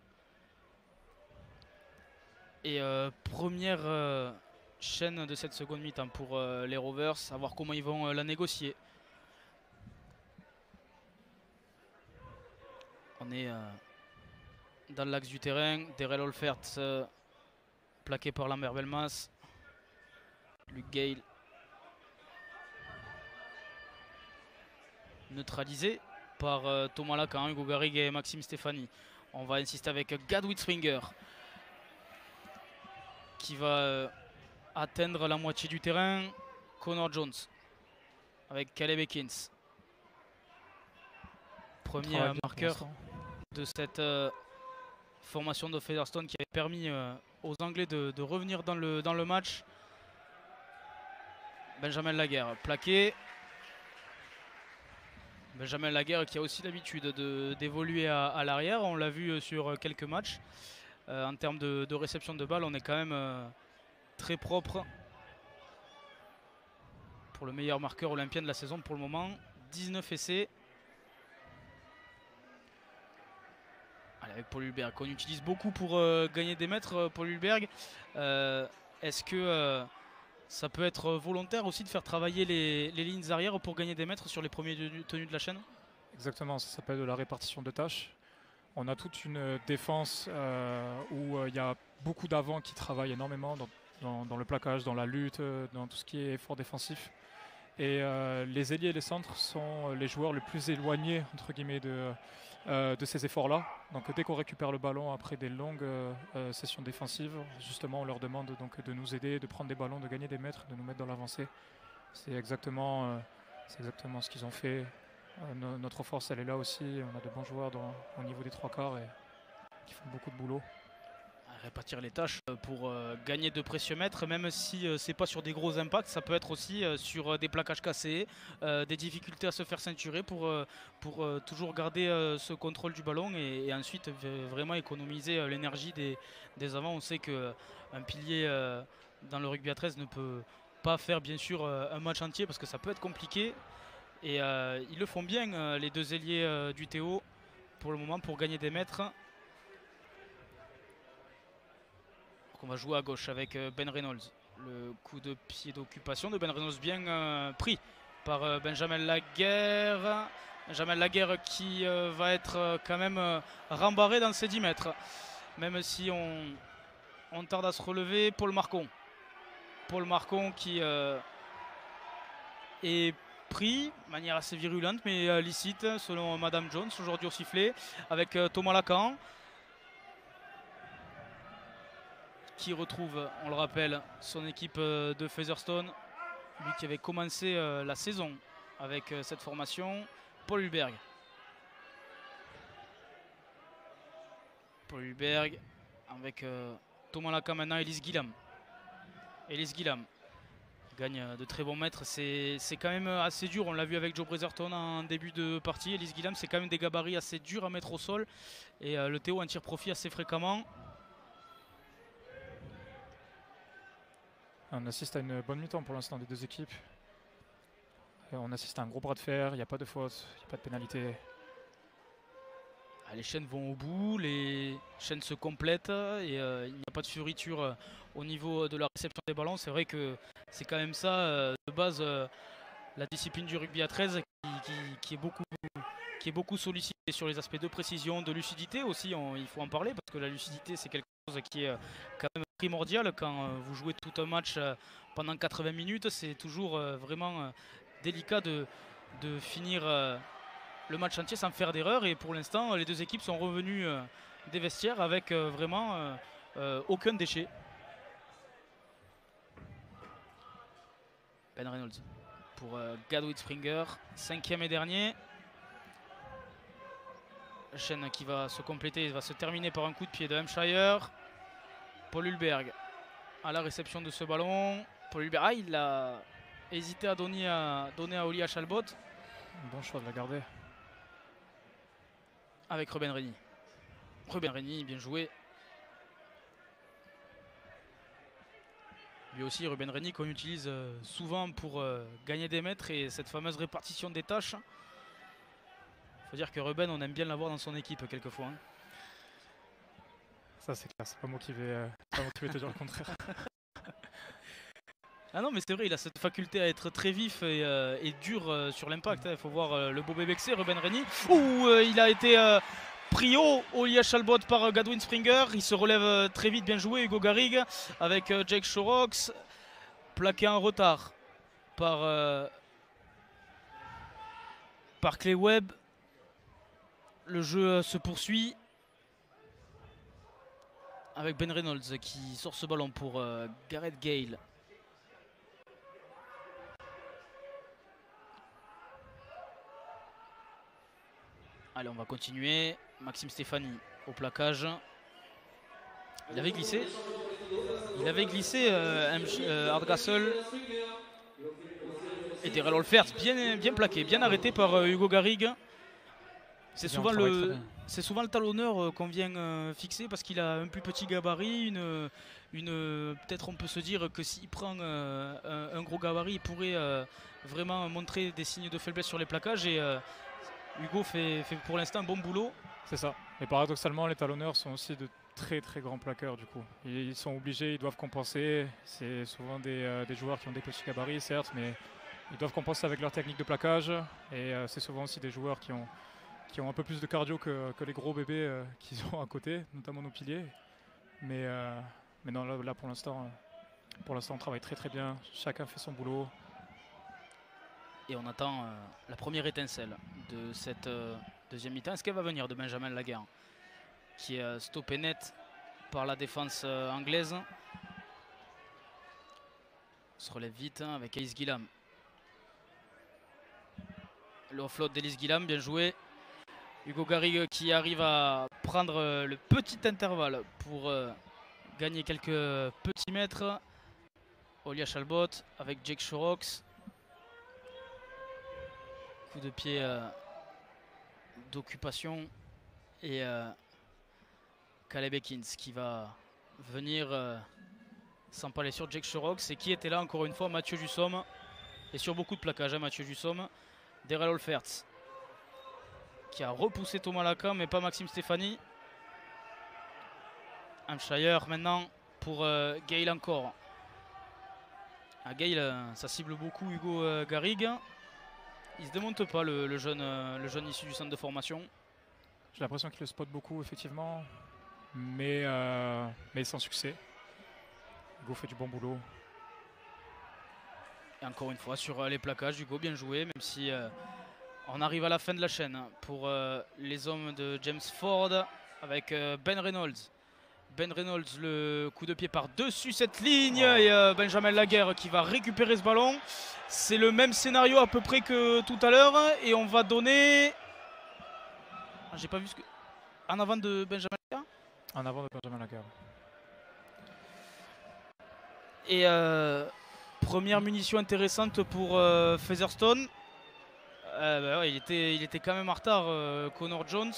Et première chaîne de cette seconde mi-temps pour les Rovers. À voir comment ils vont la négocier. On est dans l'axe du terrain. Derrell Olfert plaqué par Lambert Belmas. Luke Gale neutralisé par Thomas Lacan, Hugo Garrigue et Maxime Stéphanie. On va insister avec Gad Witzringer qui va atteindre la moitié du terrain. Connor Jones avec Caleb Ekins. Premier marqueur de cette formation de Featherstone qui avait permis aux Anglais de revenir dans le match. Benjamin Laguerre plaqué. Benjamin Laguerre qui a aussi l'habitude d'évoluer à l'arrière. On l'a vu sur quelques matchs. En termes de réception de balles, on est quand même très propre. Pour le meilleur marqueur olympien de la saison pour le moment. 19 essais. Avec Paul Hulberg qu'on utilise beaucoup pour gagner des mètres. Paul Hulberg, est-ce que ça peut être volontaire aussi de faire travailler les lignes arrière pour gagner des mètres sur les premiers tenues de la chaîne? Exactement, ça s'appelle de la répartition de tâches. On a toute une défense où il y a beaucoup d'avants qui travaillent énormément dans le plaquage, dans la lutte, dans tout ce qui est effort défensif. Et les ailiers et les centres sont les joueurs les plus éloignés entre guillemets de ces efforts-là. Donc dès qu'on récupère le ballon après des longues sessions défensives, justement on leur demande donc de nous aider, de prendre des ballons, de gagner des mètres, de nous mettre dans l'avancée. C'est exactement ce qu'ils ont fait. Notre force elle est là aussi. On a de bons joueurs au niveau des trois quarts et qui font beaucoup de boulot. Répartir les tâches pour gagner de précieux mètres, même si c'est pas sur des gros impacts, ça peut être aussi sur des plaquages cassés, des difficultés à se faire ceinturer pour toujours garder ce contrôle du ballon et ensuite vraiment économiser l'énergie des avants. On sait qu'un pilier dans le rugby à 13 ne peut pas faire bien sûr un match entier parce que ça peut être compliqué et ils le font bien les deux ailiers du Théo pour le moment pour gagner des mètres. On va jouer à gauche avec Ben Reynolds. Le coup de pied d'occupation de Ben Reynolds bien pris par Benjamin Laguerre. Benjamin Laguerre qui va être quand même rembarré dans ses 10 mètres. Même si on tarde à se relever. Paul Marcon. Paul Marcon qui est pris de manière assez virulente mais licite selon Madame Jones aujourd'hui au sifflet avec Thomas Lacan qui retrouve, on le rappelle, son équipe de Featherstone, lui qui avait commencé la saison avec cette formation. Paul Hulberg. Paul Hulberg avec Thomas Lacan maintenant, Elise Guillam. Elise Guillam gagne de très bons mètres, c'est quand même assez dur, on l'a vu avec Joe Bretherton en début de partie. Elise Guillam, c'est quand même des gabarits assez durs à mettre au sol et le Théo en tire profit assez fréquemment. On assiste à une bonne mi-temps pour l'instant des deux équipes. On assiste à un gros bras de fer, il n'y a pas de faute, il n'y a pas de pénalité. Les chaînes vont au bout, les chaînes se complètent et il n'y a pas de fioriture au niveau de la réception des ballons. C'est vrai que c'est quand même ça, de base, la discipline du rugby à 13 qui est beaucoup sollicitée sur les aspects de précision, de lucidité aussi, il faut en parler parce que la lucidité c'est quelque chose qui est quand même primordial quand vous jouez tout un match pendant 80 minutes. C'est toujours vraiment délicat de finir le match entier sans faire d'erreur et pour l'instant les deux équipes sont revenues des vestiaires avec vraiment aucun déchet. Ben Reynolds pour Gadwin Springer, 5e et dernier. La chaîne qui va se compléter, va se terminer par un coup de pied de Hampshire. Paul Hulberg à la réception de ce ballon. Paul Hulberg, il a hésité à donner à Olia Chalbot. Bon choix de la garder. Avec Ruben Rennie. Ruben Rennie, bien joué. Lui aussi, Ruben Rennie qu'on utilise souvent pour gagner des mètres et cette fameuse répartition des tâches. Il faut dire que Ruben, on aime bien l'avoir dans son équipe quelquefois. Hein. Ça c'est clair, c'est pas moi qui vais te dire le contraire. Ah non mais c'est vrai, il a cette faculté à être très vif et dur sur l'impact. Il faut voir le beau bébé que c'est, Ruben Rennie. Ouh, il a été pris haut au Lia Chalbot par Gadwin Springer. Il se relève très vite, bien joué Hugo Garrigue avec Jake Shorox. Plaqué en retard par Clay Webb. Le jeu se poursuit avec Ben Reynolds qui sort ce ballon pour Gareth Gale. Allez, on va continuer. Maxime Stéphanie au plaquage. Il avait glissé Hardcastle. Et Terrell Olfert bien plaqué, bien arrêté par Hugo Garrigue. C'est souvent le talonneur qu'on vient fixer parce qu'il a un plus petit gabarit. Peut-être on peut se dire que s'il prend un gros gabarit, il pourrait vraiment montrer des signes de faiblesse sur les plaquages. Et Hugo fait pour l'instant un bon boulot. C'est ça. Et paradoxalement, les talonneurs sont aussi de très très grands plaqueurs du coup. Ils sont obligés, ils doivent compenser. C'est souvent des joueurs qui ont des petits gabarits certes, mais ils doivent compenser avec leur technique de plaquage. Et c'est souvent aussi des joueurs qui ont un peu plus de cardio que les gros bébés qu'ils ont à côté, notamment nos piliers. Mais non, là pour l'instant, on travaille très très bien. Chacun fait son boulot. Et on attend la première étincelle de cette deuxième mi-temps. Est-ce qu'elle va venir de Benjamin Laguerre, qui est stoppé net par la défense anglaise. On se relève vite avec Elise Guillam. Le offload d'Elise Guillam, bien joué. Hugo Garrigue qui arrive à prendre le petit intervalle pour gagner quelques petits mètres. Olia Chalbot avec Jake Shorox. Coup de pied d'occupation. Et Caleb Ekins qui va venir s'empaler sur Jake Shorox. Et qui était là encore une fois, Mathieu Jussomme. Et sur beaucoup de plaquages, hein, Mathieu Jussomme. Derrell Olferts qui a repoussé Thomas Lacan mais pas Maxime Stéphanie. Hampshire maintenant pour Gale encore. Gale, ça cible beaucoup Hugo Garrigue. Il se démonte pas le jeune issu du centre de formation. J'ai l'impression qu'il le spot beaucoup effectivement, mais sans succès. Hugo fait du bon boulot. Et encore une fois sur les plaquages, Hugo bien joué, même si on arrive à la fin de la chaîne pour les hommes de James Ford avec Ben Reynolds. Ben Reynolds, le coup de pied par-dessus cette ligne et Benjamin Laguerre qui va récupérer ce ballon. C'est le même scénario à peu près que tout à l'heure et on va donner... Ah, j'ai pas vu ce que... En avant de Benjamin Laguerre. En avant de Benjamin Laguerre. Et première munition intéressante pour Featherstone. Bah ouais, il était quand même en retard, Connor Jones.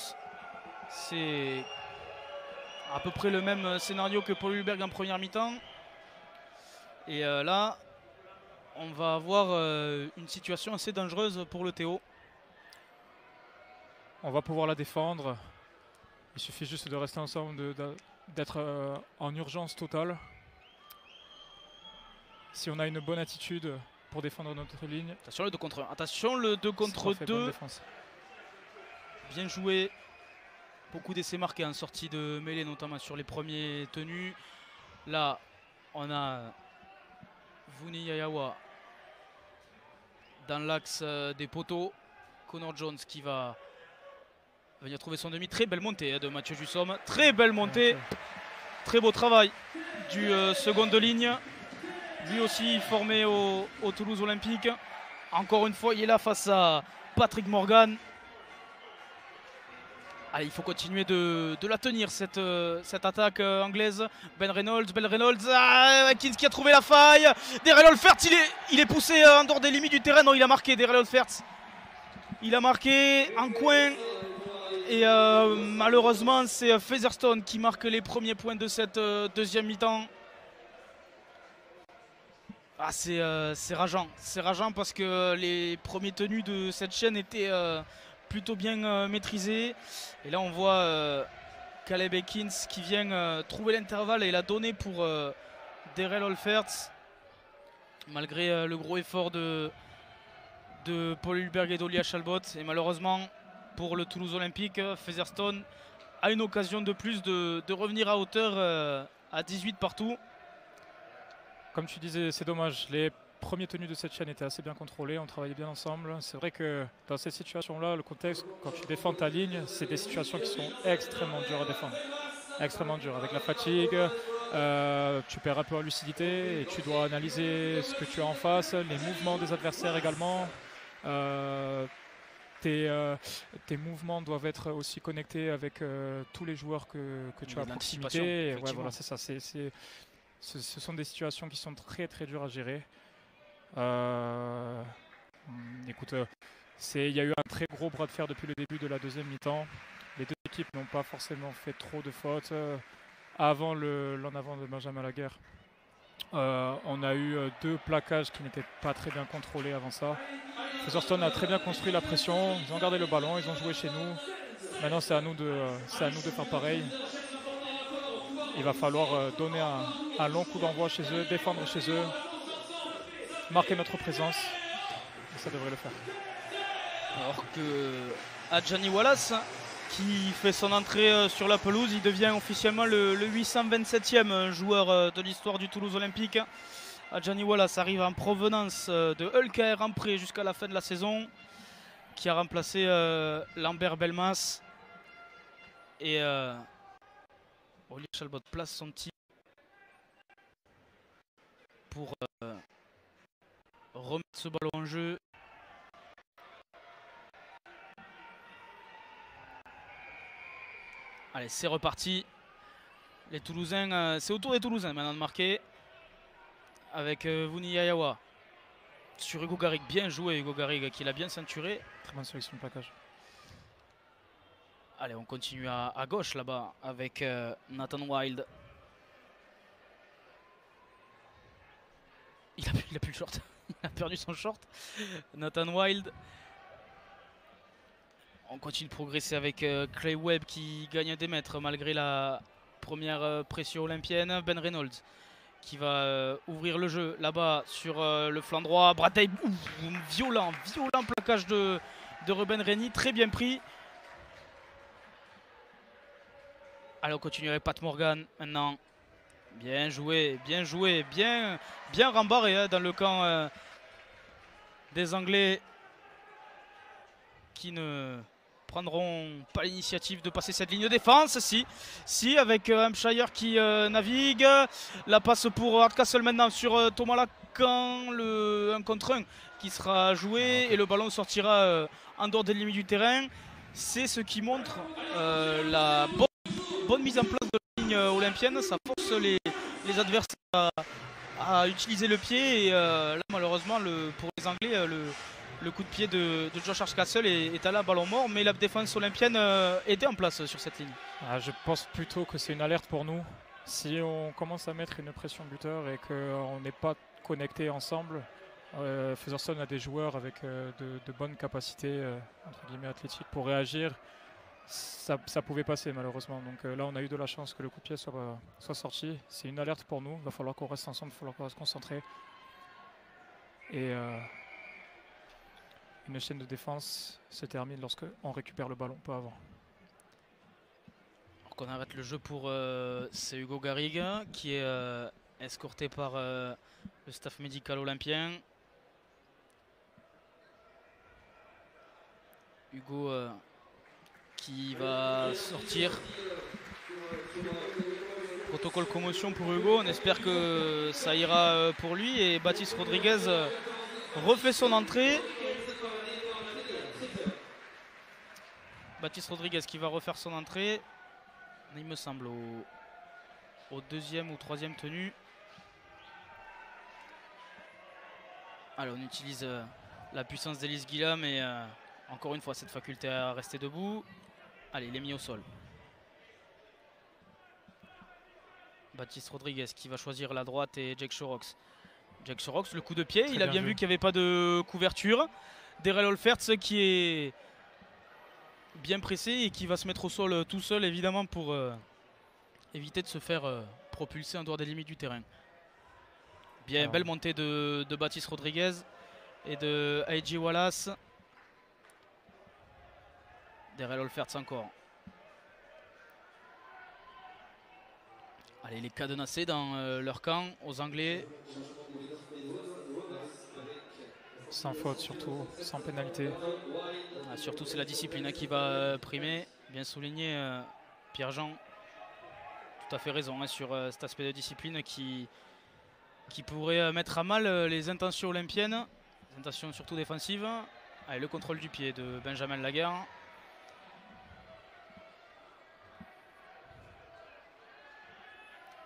C'est à peu près le même scénario que Paul Hulberg en première mi-temps. Et là, on va avoir une situation assez dangereuse pour le Théo. On va pouvoir la défendre. Il suffit juste de rester ensemble, d'être en urgence totale. Si on a une bonne attitude pour défendre notre ligne. Attention le 2 contre 1. Attention le 2 contre 2. Bien joué. Beaucoup d'essais marqués en sortie de mêlée, notamment sur les premiers tenus. Là, on a Vuni Yayawa dans l'axe des poteaux. Connor Jones qui va venir trouver son demi. Très belle montée de Mathieu Jussomme. Très belle montée. Très beau travail du second de ligne. Lui aussi formé au Toulouse Olympique. Encore une fois, il est là face à Patrick Morgan. Allez, il faut continuer de la tenir, cette attaque anglaise. Ben Reynolds, Kinski a trouvé la faille. Derrière Olfert, il est poussé en dehors des limites du terrain. Non, il a marqué derrière Olfert. Il a marqué en coin. Et malheureusement, c'est Featherstone qui marque les premiers points de cette deuxième mi-temps. Ah, c'est rageant parce que les premiers tenus de cette chaîne étaient plutôt bien maîtrisés. Et là on voit Caleb Ekins qui vient trouver l'intervalle et la donner pour Derrell Olfert. Malgré le gros effort de Paul Hulberg et d'Olia Chalbot. Et malheureusement pour le Toulouse Olympique, Featherstone a une occasion de plus de revenir à hauteur à 18 partout. Comme tu disais, c'est dommage. Les premiers tenus de cette chaîne étaient assez bien contrôlés, on travaillait bien ensemble. C'est vrai que dans ces situations-là, le contexte, quand tu défends ta ligne, c'est des situations qui sont extrêmement dures à défendre. Extrêmement dures. Avec la fatigue, tu perds un peu en lucidité et tu dois analyser ce que tu as en face, les mouvements des adversaires également. Tes mouvements doivent être aussi connectés avec tous les joueurs que tu as à proximité. Ouais, voilà, c'est ça. Ce sont des situations qui sont très très dures à gérer. Écoute, il y a eu un très gros bras de fer depuis le début de la deuxième mi-temps. Les deux équipes n'ont pas forcément fait trop de fautes. Avant l'en avant de Benjamin Laguerre, on a eu deux plaquages qui n'étaient pas très bien contrôlés avant ça. Featherstone a très bien construit la pression. Ils ont gardé le ballon, ils ont joué chez nous. Maintenant, c'est à nous de faire pareil. Il va falloir donner un long coup d'envoi chez eux, défendre chez eux, marquer notre présence. Et ça devrait le faire. Alors que Adjani Wallace, qui fait son entrée sur la pelouse, il devient officiellement le 827e joueur de l'histoire du Toulouse Olympique. Adjani Wallace arrive en provenance de Hull KR en prêt jusqu'à la fin de la saison, qui a remplacé Lambert Belmas. Et Olia Chalbot place son tir pour remettre ce ballon en jeu. Allez, c'est reparti. Les Toulousains, c'est au tour des Toulousains maintenant de marquer. Avec Vuni Yayawa sur Hugo Garrigue. Bien joué Hugo Garrigue qui l'a bien ceinturé. Très bonne sélection de plaquage. Allez, on continue à gauche là-bas avec Nathan Wild. Il a plus le short. Il a perdu son short. Nathan Wild. On continue de progresser avec Clay Webb qui gagne des mètres malgré la première pression olympienne. Ben Reynolds qui va ouvrir le jeu là-bas sur le flanc droit. Bradley, violent plaquage de Ruben Rennie, très bien pris. Allez, on continue avec Pat Morgan maintenant. Bien joué, bien rembarré hein, dans le camp des Anglais qui ne prendront pas l'initiative de passer cette ligne de défense. Si avec Hampshire qui navigue. La passe pour Hardcastle maintenant sur Thomas Lacan, le 1 contre 1 qui sera joué et le ballon sortira en dehors des limites du terrain. C'est ce qui montre la bonne mise en place de la ligne olympienne. Ça force les adversaires à utiliser le pied et là malheureusement pour les Anglais le coup de pied de Josh Hardcastle est allé à ballon mort, mais la défense olympienne était en place sur cette ligne. Je pense plutôt que c'est une alerte pour nous. Si on commence à mettre une pression buteur et qu'on n'est pas connectés ensemble, Featherstone a des joueurs avec de bonnes capacités entre guillemets athlétiques pour réagir. Ça pouvait passer malheureusement. Donc là on a eu de la chance que le coup de pied soit sorti. C'est une alerte pour nous. Il va falloir qu'on reste ensemble, il va falloir qu'on reste concentrés. Et une chaîne de défense se termine lorsqu'on récupère le ballon, pas avant. Donc on arrête le jeu pour c'est Hugo Garrigue qui est escorté par le staff médical olympien. Hugo qui va sortir. Protocole commotion pour Hugo, on espère que ça ira pour lui. Et Baptiste Rodriguez refait son entrée. Baptiste Rodriguez qui va refaire son entrée, il me semble, au deuxième ou troisième tenue. Alors on utilise la puissance d'Ellis Guillaume et encore une fois cette faculté à rester debout. Allez, il est mis au sol. Baptiste Rodriguez qui va choisir la droite et Jake Shorox. Jake Shorox, le coup de pied, il a bien vu qu'il n'y avait pas de couverture. Derrell Olfertz qui est bien pressé et qui va se mettre au sol tout seul évidemment pour éviter de se faire propulser en dehors des limites du terrain. Bien, belle montée de Baptiste Rodriguez et de A.J. Wallace. Derrell Olfertz encore. Allez, les cadenassés dans leur camp aux Anglais. Sans faute surtout, sans pénalité. Ah, surtout c'est la discipline qui va primer. Bien souligné Pierre-Jean. Tout à fait raison sur cet aspect de discipline qui pourrait mettre à mal les intentions olympiennes. Les intentions surtout défensives. Allez, le contrôle du pied de Benjamin Laguerre.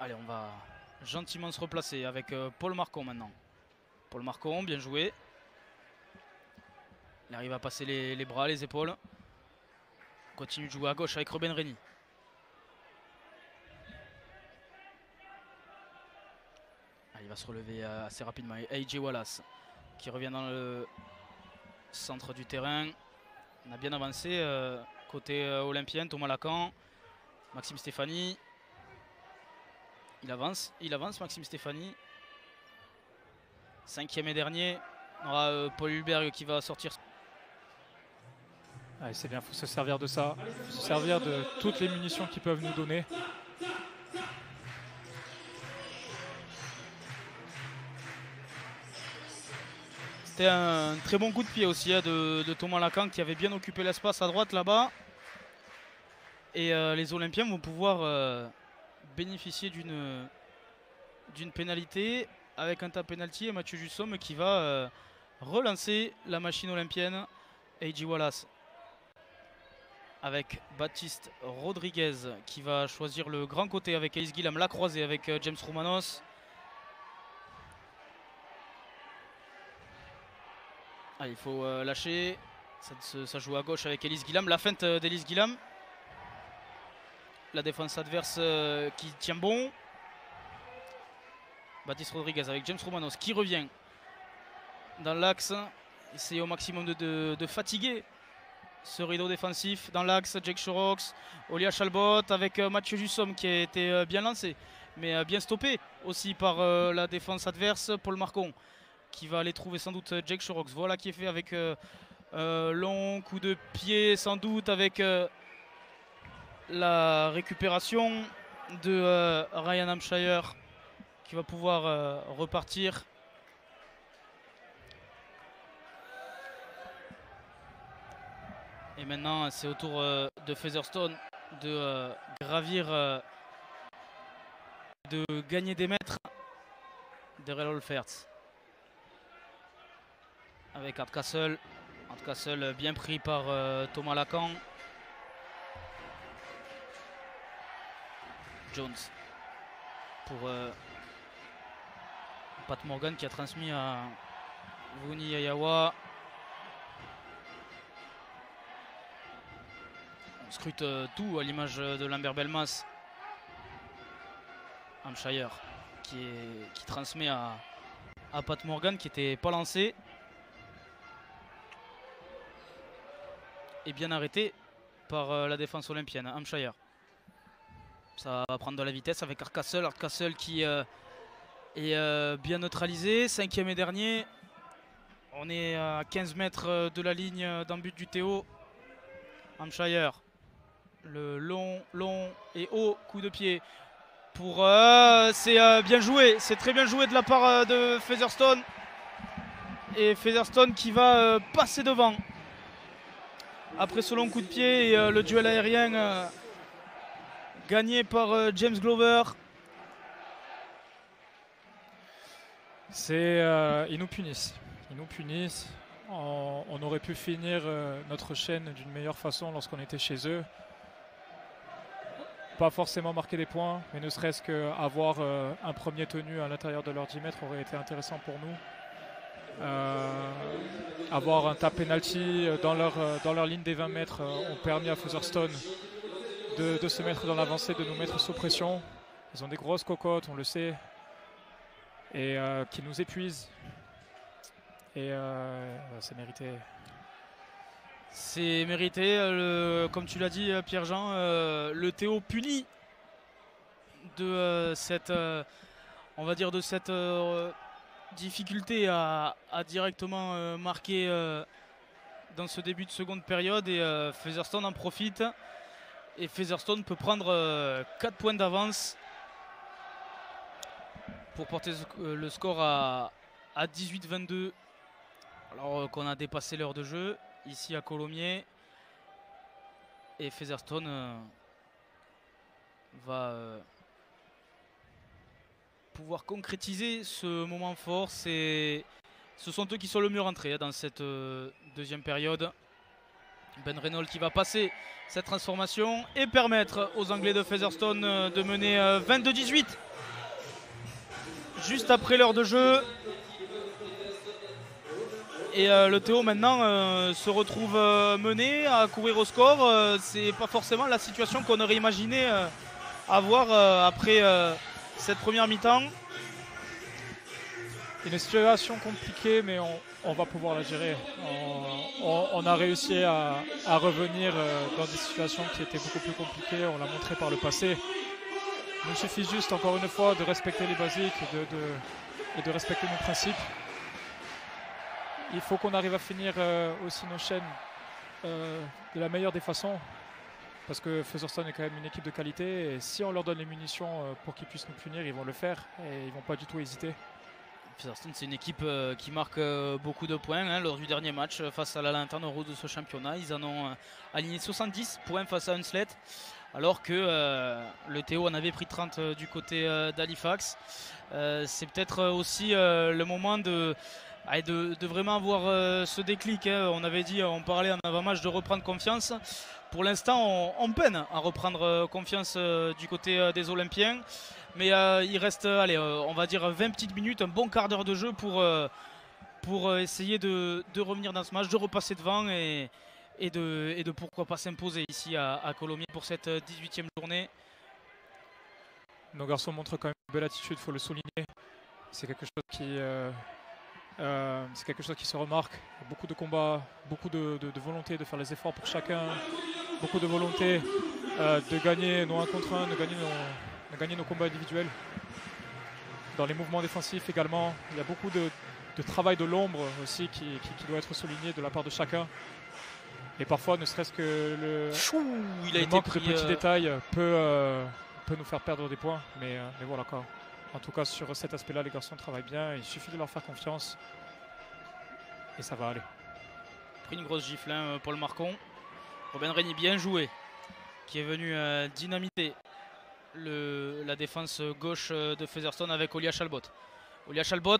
Allez, on va gentiment se replacer avec Paul Marcon maintenant. Paul Marcon, bien joué. Il arrive à passer les bras, les épaules. On continue de jouer à gauche avec Ruben Rennie. Il va se relever assez rapidement. A.J. Wallace qui revient dans le centre du terrain. On a bien avancé côté olympien. Thomas Lacan, Maxime Stéphanie. Il avance Maxime Stéphanie. Cinquième et dernier. On aura Paul Hulberg qui va sortir. Allez, c'est bien, il faut se servir de ça. Il faut se servir de toutes les munitions qu'ils peuvent nous donner. C'était un très bon coup de pied aussi de Thomas Lacan qui avait bien occupé l'espace à droite là-bas. Et les Olympiens vont pouvoir bénéficier d'une pénalité avec un tas penalty et Mathieu Jussomme qui va relancer la machine olympienne. A.J. Wallace avec Baptiste Rodriguez qui va choisir le grand côté avec Ellis Guillaume, la croisée avec James Roumanos. Allez, il faut lâcher. Ça joue à gauche avec Ellis Guillaume. La feinte d'Ellis Guillaume. La défense adverse qui tient bon. Baptiste Rodriguez avec James Roumanos qui revient dans l'axe. Essaye au maximum de fatiguer ce rideau défensif. Dans l'axe, Jake Shorox, Olia Chalbot avec Mathieu Jussomme qui a été bien lancé. mais bien stoppé aussi par la défense adverse. Paul Marcon qui va aller trouver sans doute Jake Shorox. Voilà qui est fait avec long coup de pied sans doute, avec la récupération de Ryan Hampshire qui va pouvoir repartir. Et maintenant c'est au tour de Featherstone de gravir, de gagner des mètres derrière Olferts. Avec Hardcastle. Hardcastle bien pris par Thomas Lacan. Jones pour Pat Morgan qui a transmis à Vuni Yayawa. On scrute tout à l'image de Lambert Belmas. Hampshire qui transmet à Pat Morgan qui n'était pas lancé. Et bien arrêté par la défense olympienne, Hampshire. Ça va prendre de la vitesse avec Hardcastle. Hardcastle qui est bien neutralisé. 5e et dernier. On est à 15 mètres de la ligne d'un but du Théo. Hampshire. Le long et haut coup de pied. Pour c'est bien joué. C'est très bien joué de la part de Featherstone. Et Featherstone qui va passer devant. Après ce long coup de pied et le duel aérien gagné par James Glover. Ils nous punissent. Ils nous punissent. On aurait pu finir notre chaîne d'une meilleure façon lorsqu'on était chez eux. Pas forcément marquer des points, mais ne serait-ce qu'avoir un premier tenu à l'intérieur de leur 10 mètres aurait été intéressant pour nous. Avoir un tap penalty dans leur ligne des 20 mètres ont permis à Featherstone de se mettre dans l'avancée, de nous mettre sous pression. Ils ont des grosses cocottes, on le sait, et qui nous épuisent. Et c'est mérité. C'est mérité, comme tu l'as dit Pierre-Jean, le Théo puni de cette, on va dire de cette difficulté à directement marquer dans ce début de seconde période, et Featherstone en profite et Featherstone peut prendre 4 points d'avance pour porter le score à 18-22 alors qu'on a dépassé l'heure de jeu ici à Colomiers, et Featherstone va pouvoir concrétiser ce moment fort. Ce sont eux qui sont le mieux rentrés dans cette deuxième période. Ben Reynolds qui va passer cette transformation et permettre aux Anglais de Featherstone de mener 22-18 juste après l'heure de jeu. Et le Théo maintenant se retrouve mené à courir au score. C'est pas forcément la situation qu'on aurait imaginé avoir après cette première mi-temps. Une situation compliquée, mais on va pouvoir la gérer. On a réussi à revenir dans des situations qui étaient beaucoup plus compliquées. On l'a montré par le passé. Il nous suffit juste, encore une fois, de respecter les basiques et de respecter nos principes. Il faut qu'on arrive à finir aussi nos chaînes de la meilleure des façons. Parce que Featherstone est quand même une équipe de qualité. Et si on leur donne les munitions pour qu'ils puissent nous punir, ils vont le faire. Et ils ne vont pas du tout hésiter. Featherstone, c'est une équipe qui marque beaucoup de points lors du dernier match face à la lanterne rouge de ce championnat. Ils en ont aligné 70 points face à Hunslet, alors que le Théo en avait pris 30 du côté d'Halifax. C'est peut-être aussi le moment de vraiment avoir ce déclic. On avait dit, on parlait en avant-match de reprendre confiance. Pour l'instant, on peine à reprendre confiance du côté des Olympiens. Mais il reste, on va dire 20 petites minutes, un bon quart d'heure de jeu pour essayer de revenir dans ce match, de repasser devant et de pourquoi pas s'imposer ici à Colomiers pour cette 18e journée. Nos garçons montrent quand même une belle attitude, il faut le souligner. C'est quelque chose qui se remarque. Beaucoup de combats, beaucoup de volonté de faire les efforts pour chacun, beaucoup de volonté de gagner nos 1 contre 1, de gagner a gagné nos combats individuels. Dans les mouvements défensifs également, il y a beaucoup de travail de l'ombre aussi qui doit être souligné de la part de chacun. Et parfois, ne serait-ce que le manque de petits détails peut nous faire perdre des points. Mais voilà quoi. En tout cas, sur cet aspect-là, les garçons travaillent bien. Il suffit de leur faire confiance et ça va aller. Pris une grosse gifle, hein, Paul Marcon. Robin Rény, bien joué, qui est venu dynamiter la défense gauche de Featherstone avec Olia Chalbot. Olia Chalbot,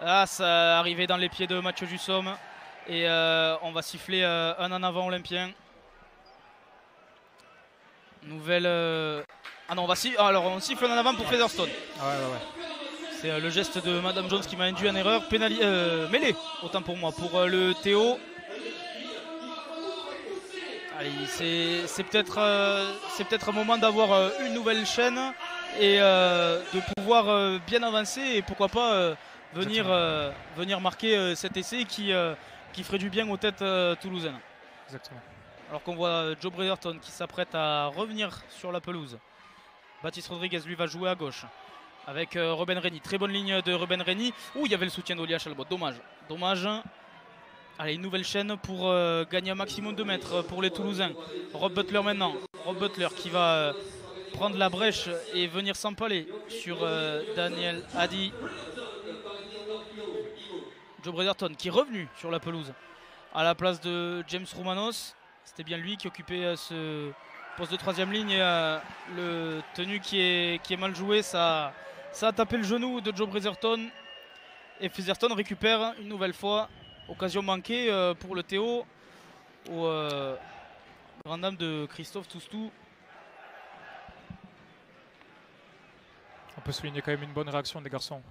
ça arrivait dans les pieds de Mathieu Jussomme et on va siffler un en avant olympien. Nouvelle. Ah non, alors on siffle un en avant pour Featherstone. Ouais. C'est le geste de Madame Jones qui m'a induit en erreur. Mêlée, autant pour moi, pour le Théo. C'est peut-être un moment d'avoir une nouvelle chaîne et de pouvoir bien avancer et pourquoi pas venir marquer cet essai qui ferait du bien aux têtes toulousaines. Exactement. Alors qu'on voit Joe Bretherton qui s'apprête à revenir sur la pelouse. Baptiste Rodriguez lui va jouer à gauche avec Robin Rény. Très bonne ligne de Robin Rény. Ouh, il y avait le soutien d'Olia Chalbot. Dommage. Allez, une nouvelle chaîne pour gagner un maximum de mètres pour les Toulousains. Rob Butler maintenant. Rob Butler qui va prendre la brèche et venir s'empaler sur Daniel Hadi. Joe Bretherton qui est revenu sur la pelouse à la place de James Roumanos. C'était bien lui qui occupait ce poste de troisième ligne. Et, le tenu qui est mal joué, ça a tapé le genou de Joe Bretherton. Et Featherstone récupère une nouvelle fois. Occasion manquée pour le Théo au grand dame de Christophe Toustou. On peut souligner quand même une bonne réaction des garçons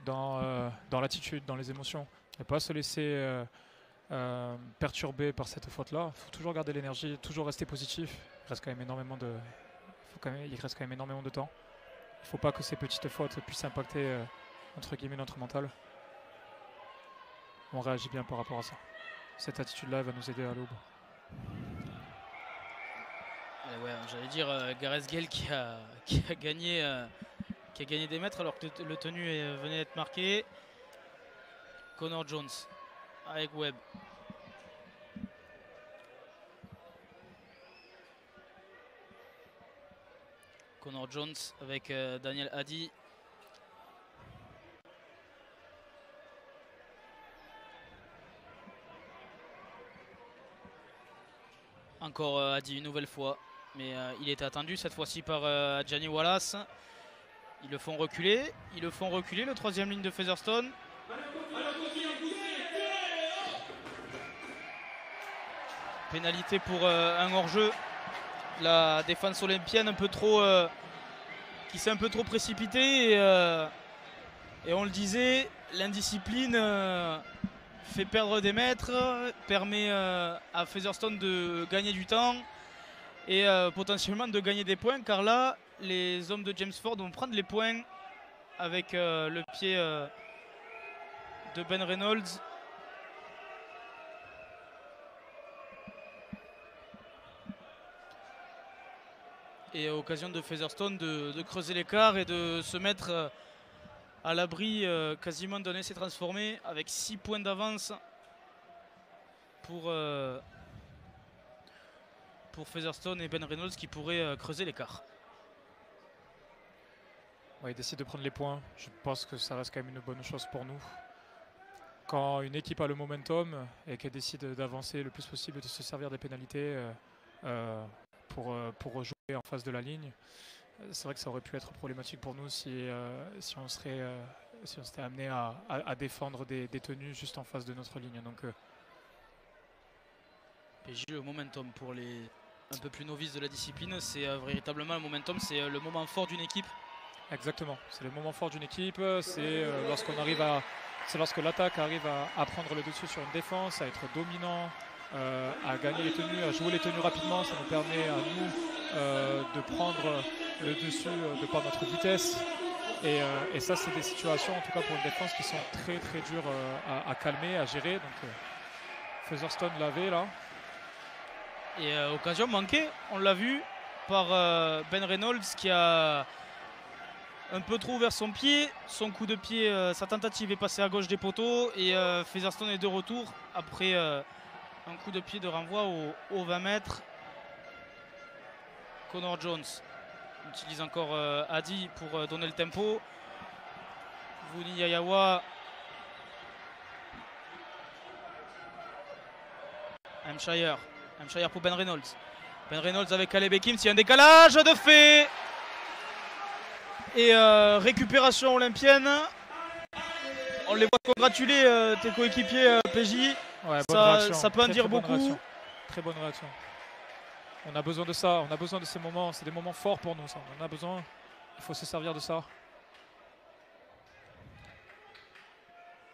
dans l'attitude, dans les émotions. Ne pas se laisser perturber par cette faute-là. Il faut toujours garder l'énergie, toujours rester positif. Il reste quand même énormément de temps. Il ne faut pas que ces petites fautes puissent impacter entre guillemets notre mental. On réagit bien par rapport à ça. Cette attitude-là va nous aider à l'aube. Ouais, j'allais dire Gareth Gale qui a gagné des mètres alors que le tenu venait d'être marqué. Connor Jones avec Webb. Connor Jones avec Daniel Hadi. Encore Hadi une nouvelle fois, mais il était attendu cette fois-ci par Gianni Wallace. Ils le font reculer, le troisième ligne de Featherstone. Pénalité pour un hors-jeu. La défense olympienne qui s'est un peu trop précipitée et on le disait, l'indiscipline fait perdre des mètres, permet à Featherstone de gagner du temps et potentiellement de gagner des points, car là les hommes de James Ford vont prendre les points avec le pied de Ben Reynolds. Et occasion de Featherstone de creuser l'écart et de se mettre à l'abri quasiment d'un essai transformé avec 6 points d'avance pour Featherstone et Ben Reynolds qui pourraient creuser l'écart. Ouais, il décide de prendre les points. Je pense que ça reste quand même une bonne chose pour nous. Quand une équipe a le momentum et qu'elle décide d'avancer le plus possible et de se servir des pénalités pour jouer en face de la ligne, c'est vrai que ça aurait pu être problématique pour nous si on serait amené à défendre des tenues juste en face de notre ligne. Donc, PJ, le momentum pour les un peu plus novices de la discipline, c'est véritablement le momentum, c'est le moment fort d'une équipe. Exactement, c'est le moment fort d'une équipe, c'est lorsque l'attaque arrive à prendre le dessus sur une défense, à être dominant, à gagner les tenues, à jouer les tenues rapidement. Ça nous permet à nous de prendre le dessus de par notre vitesse. Et ça, c'est des situations, en tout cas pour une défense, qui sont très très dures à calmer, à gérer. Donc Featherstone l'avait là. Et occasion manquée, on l'a vu, par Ben Reynolds qui a un peu trop vers son pied. Son coup de pied, sa tentative est passée à gauche des poteaux et Featherstone est de retour après un coup de pied de renvoi au 20 mètres. Connor Jones utilise encore Adi pour donner le tempo. Vuni Yayawa. Hampshire pour Ben Reynolds. Ben Reynolds avec Caleb Ekim, il y a un décalage de fait. Et récupération olympienne. On les voit congratuler tes coéquipiers PJ. Ouais, ça peut en dire beaucoup. Réaction. Très bonne réaction. On a besoin de ça, on a besoin de ces moments. C'est des moments forts pour nous, ça. On en a besoin. Il faut se servir de ça.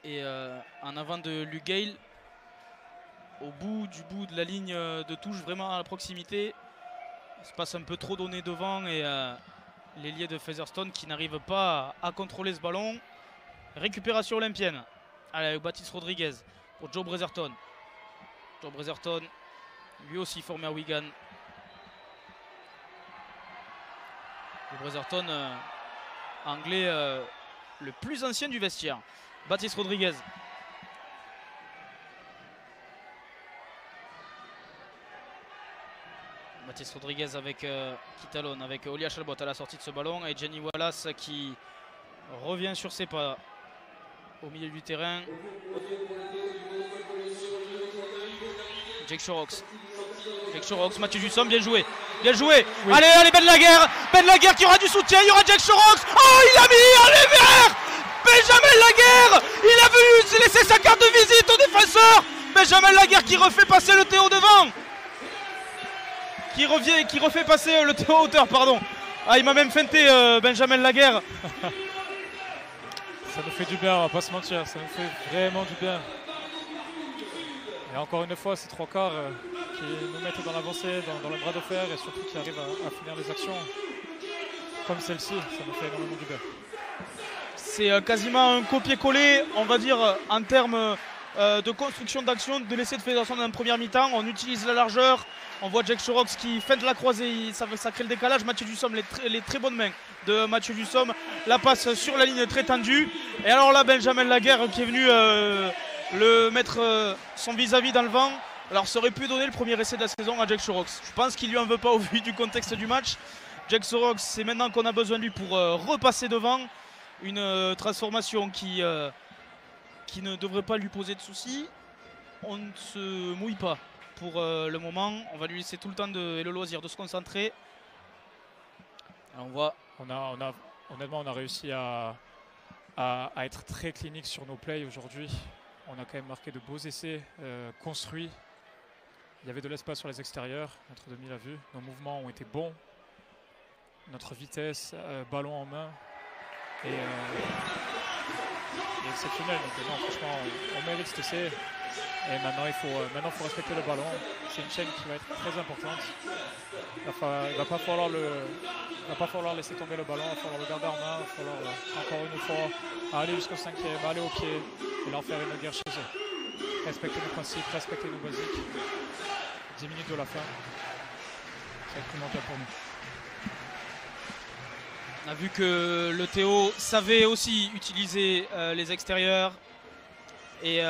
Et en avant de Luke Gale, au bout de la ligne de touche, vraiment à la proximité. Il se passe un peu trop donné devant et l'ailier de Featherstone qui n'arrive pas à contrôler ce ballon. Récupération olympienne. Allez, Baptiste Rodriguez pour Joe Bretherton. Joe Bretherton, lui aussi formé à Wigan. Joe Bretherton, anglais le plus ancien du vestiaire. Baptiste Rodriguez. Baptiste Rodriguez avec Kitalon, avec Olia Chalbot à la sortie de ce ballon et Jenny Wallace qui revient sur ses pas au milieu du terrain. Jake Shorox. Mathieu Jussom, bien joué. Bien joué. Oui. Allez, Ben Laguerre qui aura du soutien. Il y aura Jake Shorox. Oh, il a mis allez vert. Benjamin Laguerre. Il a voulu laisser sa carte de visite au défenseur. Benjamin Laguerre qui refait passer le Théo devant. Qui refait passer le Théo hauteur, pardon. Ah, il m'a même feinté Benjamin Laguerre. Ça nous fait du bien, on va pas se mentir. Ça nous fait vraiment du bien. Et encore une fois, ces trois quarts qui nous mettent dans l'avancée, dans le bras de fer et surtout qui arrivent à finir les actions comme celle-ci, ça nous fait énormément du bien. C'est quasiment un copier-coller, on va dire, en termes de construction d'action, de l'essai de Featherstone en première mi-temps. On utilise la largeur, on voit Jake Shorox qui feinte la croisée, ça crée le décalage. Mathieu Jussom, les très bonnes mains de Mathieu Jussom, la passe sur la ligne très tendue. Et alors là, Benjamin Laguerre qui est venu le mettre son vis-à-vis dans le vent. Alors ça aurait pu donner le premier essai de la saison à Jake Shorox. Je pense qu'il lui en veut pas au vu du contexte du match. Jake Shorox, c'est maintenant qu'on a besoin de lui pour repasser devant. Une transformation qui ne devrait pas lui poser de soucis. On ne se mouille pas pour le moment. On va lui laisser tout le temps et le loisir de se concentrer. Alors on voit. Honnêtement, on a réussi à être très clinique sur nos plays aujourd'hui. On a quand même marqué de beaux essais construits. Il y avait de l'espace sur les extérieurs, notre demi l'a vu. Nos mouvements ont été bons. Notre vitesse, ballon en main est exceptionnelle. Donc non, franchement, on mérite cet essai. Et maintenant, il faut respecter le ballon. C'est une chaîne qui va être très importante. Il va pas falloir laisser tomber le ballon, il va falloir le garder en main, il va falloir encore une fois aller jusqu'au 5e, aller au pied et leur faire une guerre chez eux. Respecter nos principes, respecter nos basiques. 10 minutes de la fin, ça va être primordial pour nous. On a vu que le Théo savait aussi utiliser les extérieurs et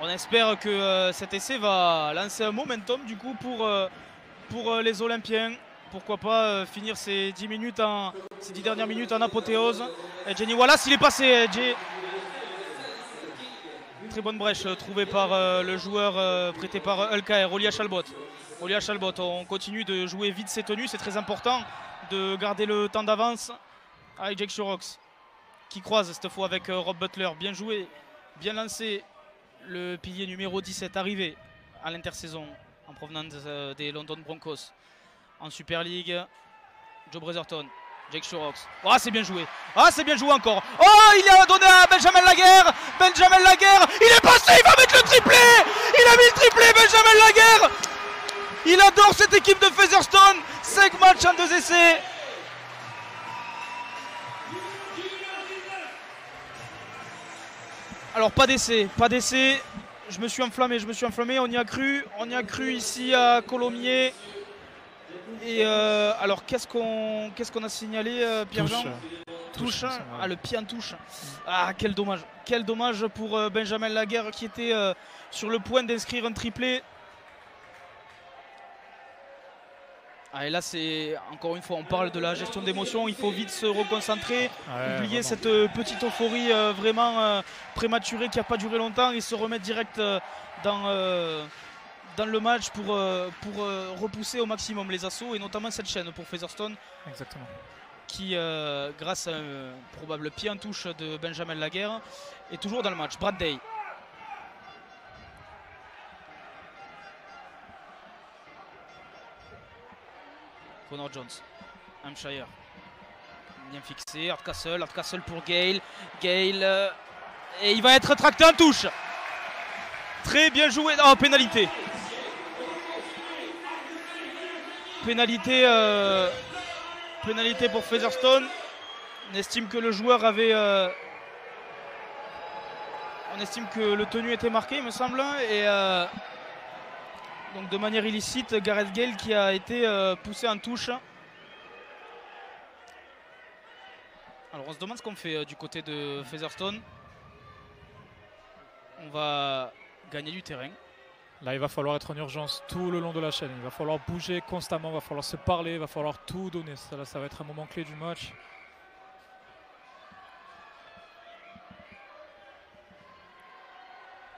on espère que cet essai va lancer un momentum du coup pour les Olympiens. Pourquoi pas finir ces 10 dernières minutes en apothéose. Et Jenny Wallace, il est passé. Très bonne brèche trouvée par le joueur prêté par Ulcaer, Olia Chalbot. Olia Chalbot, on continue de jouer vite ses tenues, c'est très important de garder le temps d'avance avec Jake Shorox qui croise cette fois avec Rob Butler. Bien joué, bien lancé. Le pilier numéro 17 arrivé à l'intersaison en provenance des London Broncos. En Super League, Joe Bretherton, Jake Shorox. Ah, c'est bien joué. Ah, c'est bien joué encore. Oh, il a donné à Benjamin Laguerre. Benjamin Laguerre, il est passé, il va mettre le triplé. Il a mis le triplé, Benjamin Laguerre. Il adore cette équipe de Featherstone. 5 matchs en 2 essais. Alors pas d'essai. Je me suis enflammé, on y a cru ici à Colomiers. Et alors qu'est-ce qu'on a signalé, Pierre-Jean? Touche. Ah, le pied en touche. Ah, quel dommage. Quel dommage pour Benjamin Laguerre qui était sur le point d'inscrire un triplé. Ah, et là, c'est encore une fois, on parle de la gestion d'émotions. Il faut vite se reconcentrer, oublier cette petite euphorie vraiment prématurée qui n'a pas duré longtemps et se remettre direct dans le match pour repousser au maximum les assauts et notamment cette chaîne pour Featherstone. Exactement. Qui, grâce à un probable pied en touche de Benjamin Laguerre, est toujours dans le match. Brad Day. Connor Jones. Hampshire. Bien fixé. Hardcastle pour Gale. Gale. Et il va être tracté en touche. Très bien joué. Oh, pénalité. Pénalité pour Featherstone. On estime que le joueur avait... on estime que le tenu était marqué, il me semble. Et donc de manière illicite, Gareth Gale qui a été poussé en touche. Alors on se demande ce qu'on fait du côté de Featherstone. On va gagner du terrain. Là, il va falloir être en urgence tout le long de la chaîne. Il va falloir bouger constamment, il va falloir se parler, il va falloir tout donner. Ça va être un moment clé du match.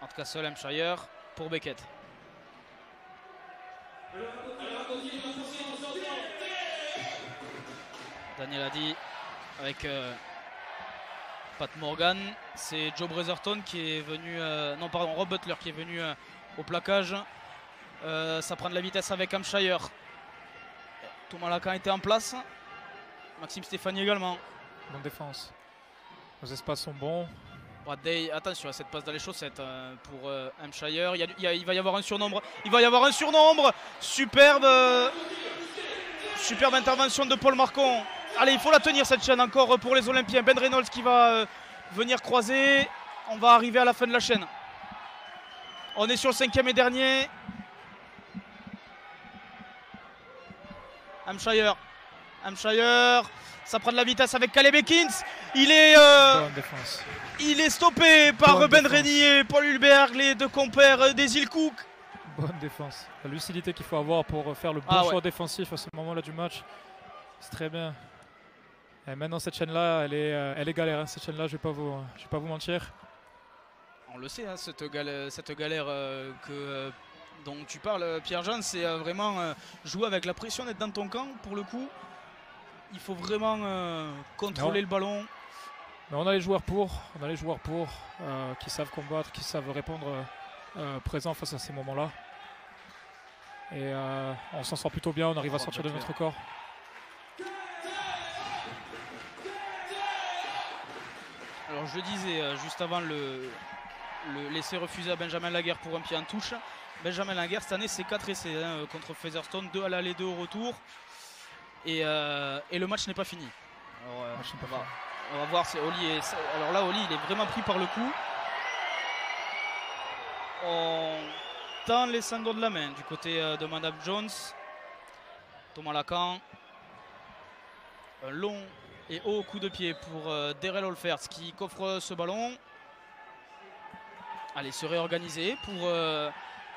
Hardcastle, Hampshire pour Beckett. Daniel a dit avec Pat Morgan. C'est Joe Bretherton qui est venu... non, pardon, Rob Butler qui est venu... au plaquage. Ça prend de la vitesse avec Hampshire. Thomas Lacan était en place. Maxime Stéphanie également. Bonne défense. Les espaces sont bons. Brad Day, attention à cette passe dans les chaussettes pour Hampshire. Il va y avoir un surnombre. Il va y avoir un surnombre. Superbe intervention de Paul Marcon. Allez, il faut la tenir cette chaîne encore pour les Olympiens. Ben Reynolds qui va venir croiser. On va arriver à la fin de la chaîne. On est sur le 5e et dernier. Hampshire, ça prend de la vitesse avec Caleb Ekins. Il est stoppé par Ben Renier, Paul Hulberg, les deux compères des îles Cook. Bonne défense. La lucidité qu'il faut avoir pour faire le bon choix défensif à ce moment-là du match. C'est très bien. Et maintenant cette chaîne-là, elle est galère. Hein. Cette chaîne-là, je vais pas vous mentir. On le sait, hein, cette galère dont tu parles, Pierre-Jean, c'est vraiment jouer avec la pression d'être dans ton camp. Pour le coup, il faut vraiment contrôler le ballon. Mais on a les joueurs qui savent combattre, qui savent répondre présent face à ces moments-là. Et on s'en sort plutôt bien, on arrive à sortir de notre corps. Alors je disais juste avant le laisser refuser à Benjamin Laguerre pour un pied en touche. Benjamin Laguerre cette année c'est 4 essais contre Featherstone, 2 à l'aller, 2 au retour. Et le match n'est pas fini. Alors, on va voir, alors là Oli il est vraiment pris par le coup. On tend les cinq doigts de la main du côté de Madame Jones. Thomas Lacan. Un long et haut coup de pied pour Darrell Olfers qui coffre ce ballon. Allez, se réorganiser pour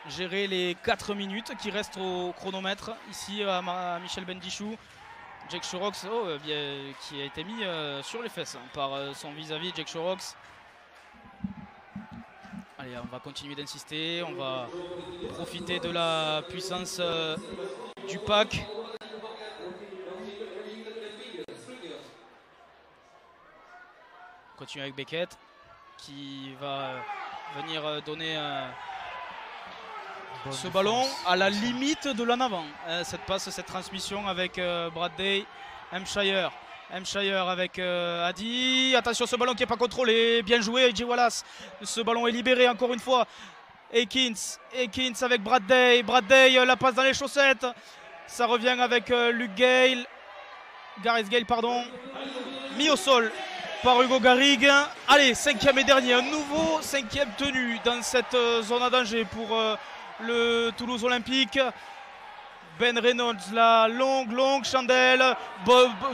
gérer les 4 minutes qui restent au chronomètre ici à Michel Bendichou. Jake Shorox qui a été mis sur les fesses par son vis-à-vis Jake Shorox. Allez, on va continuer d'insister, on va profiter de la puissance du pack. On continue avec Beckett qui va venir donner ce ballon à la limite de l'en avant. Cette passe, cette transmission avec Brad Day, Hampshire avec Adi. Attention, ce ballon qui n'est pas contrôlé. Bien joué, AJ Wallace. Ce ballon est libéré encore une fois. Ekins avec Brad Day. La passe dans les chaussettes. Ça revient avec Gareth Gale, pardon. Mis au sol par Hugo Garrigue. Allez, 5e et dernier. Un nouveau 5e tenu dans cette zone à danger pour le Toulouse Olympique. Ben Reynolds, la longue chandelle.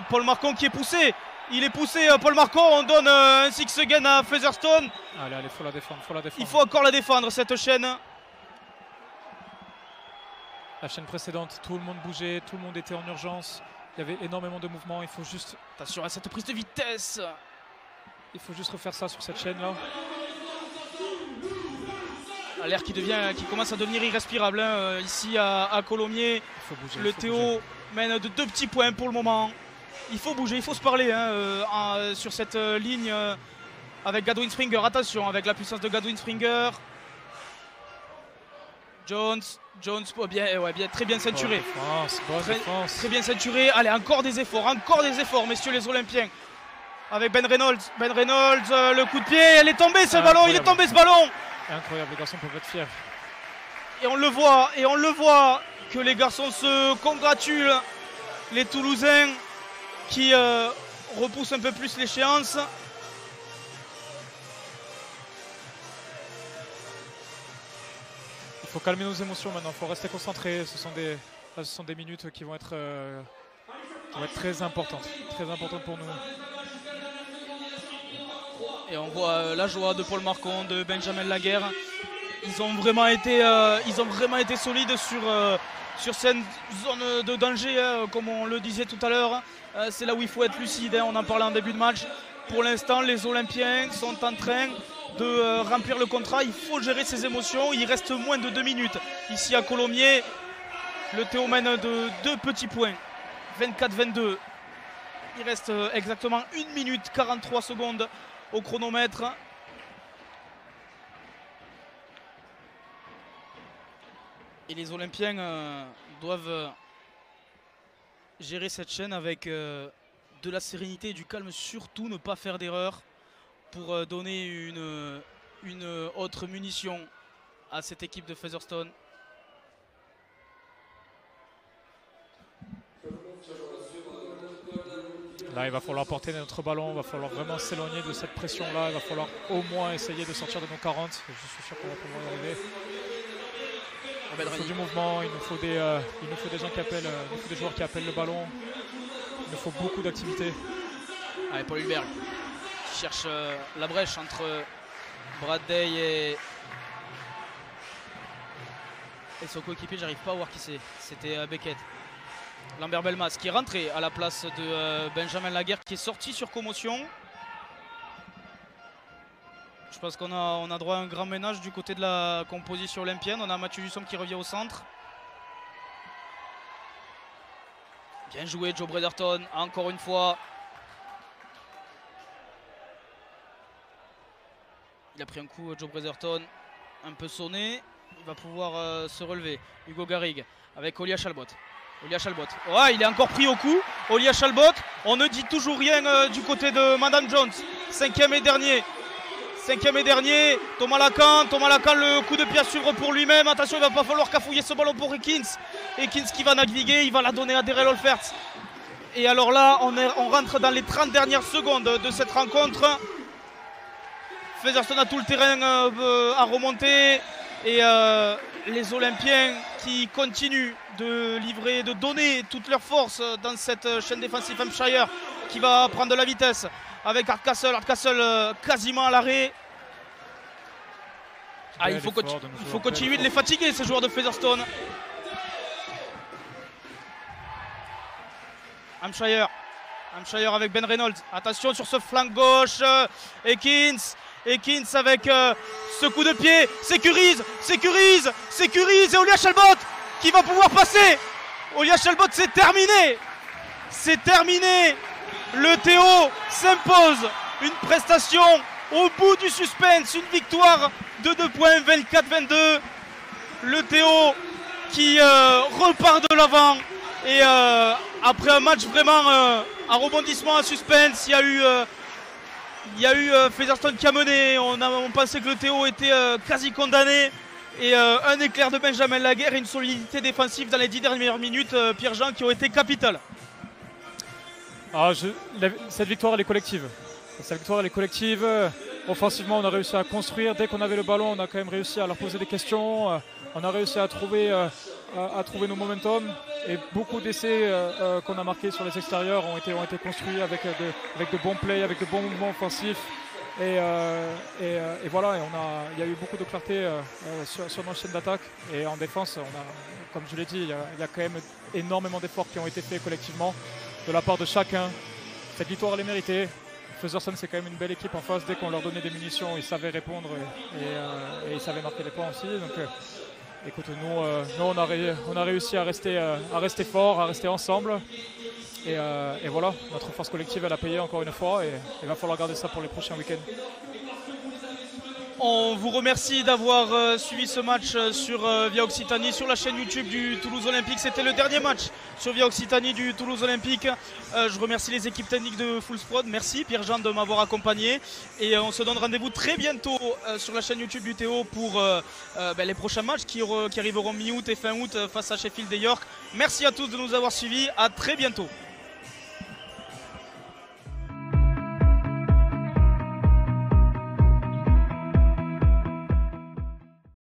Paul Marcon qui est poussé. Il est poussé, Paul Marcon. On donne un 6 again à Featherstone. Allez, il faut la défendre, Il faut encore la défendre, cette chaîne. La chaîne précédente, tout le monde bougeait, tout le monde était en urgence. Il y avait énormément de mouvements. Il faut juste... Attention à cette prise de vitesse. Il faut juste refaire ça sur cette chaîne-là. L'air qui commence à devenir irrespirable hein, ici à Colomiers. Le Théo mène de 2 petits points pour le moment. Il faut bouger, il faut se parler hein, sur cette ligne avec Gadwin Springer. Attention avec la puissance de Gadwin Springer. Jones, bien, très bien ceinturé. Très bien ceinturé. Allez, encore des efforts, messieurs les Olympiens. Avec Ben Reynolds, le coup de pied, elle est tombée ce ballon, il est tombé ce ballon. Incroyable, les garçons peuvent être fiers. Et on le voit que les garçons se congratulent. Les Toulousains qui repoussent un peu plus l'échéance. Il faut calmer nos émotions maintenant, il faut rester concentré. Ce sont des minutes qui vont être très importantes pour nous. Et on voit la joie de Paul Marcon, de Benjamin Laguerre. Ils ont vraiment été solides sur cette zone de danger, comme on le disait tout à l'heure. C'est là où il faut être lucide, hein, on en parlait en début de match. Pour l'instant, les Olympiens sont en train de remplir le contrat. Il faut gérer ses émotions. Il reste moins de 2 minutes. Ici à Colomiers, le Théo mène de 2 petits points. 24-22. Il reste exactement 1 minute 43 secondes au chronomètre. Et les Olympiens doivent gérer cette chaîne avec de la sérénité et du calme. Surtout ne pas faire d'erreur pour donner une autre munition à cette équipe de Featherstone. Là, il va falloir porter notre ballon, il va falloir vraiment s'éloigner de cette pression-là. Il va falloir au moins essayer de sortir de nos 40. Je suis sûr qu'on va pouvoir y arriver. Il nous faut du mouvement, il nous faut des gens qui appellent, il nous faut des joueurs qui appellent le ballon. Il nous faut beaucoup d'activité. Allez, Paul Hulberg qui cherche la brèche entre Brad Day et son coéquipier. J'arrive pas à voir qui c'est. C'était Beckett. Lambert Belmas qui est rentré à la place de Benjamin Laguerre qui est sorti sur commotion. Je pense qu'on a droit à un grand ménage du côté de la composition olympienne. On a Mathieu Jussom qui revient au centre. Bien joué Joe Brotherton, encore une fois. Il a pris un coup Joe Brotherton, un peu sonné. Il va pouvoir se relever. Hugo Garrigue avec Olia Chalbot. Oh, il est encore pris au coup. Olia Chalbot, on ne dit toujours rien du côté de Madame Jones. 5e et dernier. Thomas Lacan, le coup de pied à suivre pour lui-même. Attention, il va pas falloir cafouiller ce ballon pour Ekins. Ekins qui va naviguer, il va la donner à Derrell Olferts. Et alors là, on rentre dans les 30 dernières secondes de cette rencontre. Featherstone a tout le terrain à remonter. Et les Olympiens qui continuent de livrer, de donner toute leur force dans cette chaîne défensive. Hampshire qui va prendre de la vitesse avec Hardcastle quasiment à l'arrêt. Il faut continuer de les fatiguer, ces joueurs de Featherstone. Hampshire avec Ben Reynolds. Attention sur ce flanc gauche. Ekins avec ce coup de pied. Sécurise. Et Olia Chalbot qui va pouvoir passer. Olia Chalbot, c'est terminé. Le Théo s'impose. Une prestation au bout du suspense. Une victoire de 2 points, 24-22. Le Théo qui repart de l'avant. Et après un match vraiment un rebondissement, un suspense, il y a eu Featherstone qui a mené. On pensait que le Théo était quasi condamné. Et un éclair de Benjamin Laguerre et une solidité défensive dans les 10 dernières minutes, Pierre-Jean, qui ont été capitales. Cette victoire, elle est collective. Offensivement, on a réussi à construire. Dès qu'on avait le ballon, on a quand même réussi à leur poser des questions. On a réussi à trouver à trouver nos momentum et beaucoup d'essais qu'on a marqués sur les extérieurs ont été construits avec de bons plays, avec de bons mouvements offensifs. Et voilà, il y a eu beaucoup de clarté sur nos chaînes d'attaque. Et en défense, comme je l'ai dit, il y a quand même énormément d'efforts qui ont été faits collectivement de la part de chacun. Cette victoire, elle est méritée. Featherstone, c'est quand même une belle équipe en face. Dès qu'on leur donnait des munitions, ils savaient répondre et ils savaient marquer les points aussi. Donc, écoute, nous on a réussi à rester fort, à rester ensemble. Et voilà, notre force collective, elle a payé encore une fois et il va falloir garder ça pour les prochains week-ends. On vous remercie d'avoir suivi ce match sur Via Occitanie, sur la chaîne YouTube du Toulouse Olympique. C'était le dernier match sur Via Occitanie du Toulouse Olympique. Je remercie les équipes techniques de Full Sprout. Merci Pierre-Jean de m'avoir accompagné. Et on se donne rendez-vous très bientôt sur la chaîne YouTube du Théo pour les prochains matchs qui arriveront mi-août et fin août face à Sheffield et York. Merci à tous de nous avoir suivis. À très bientôt.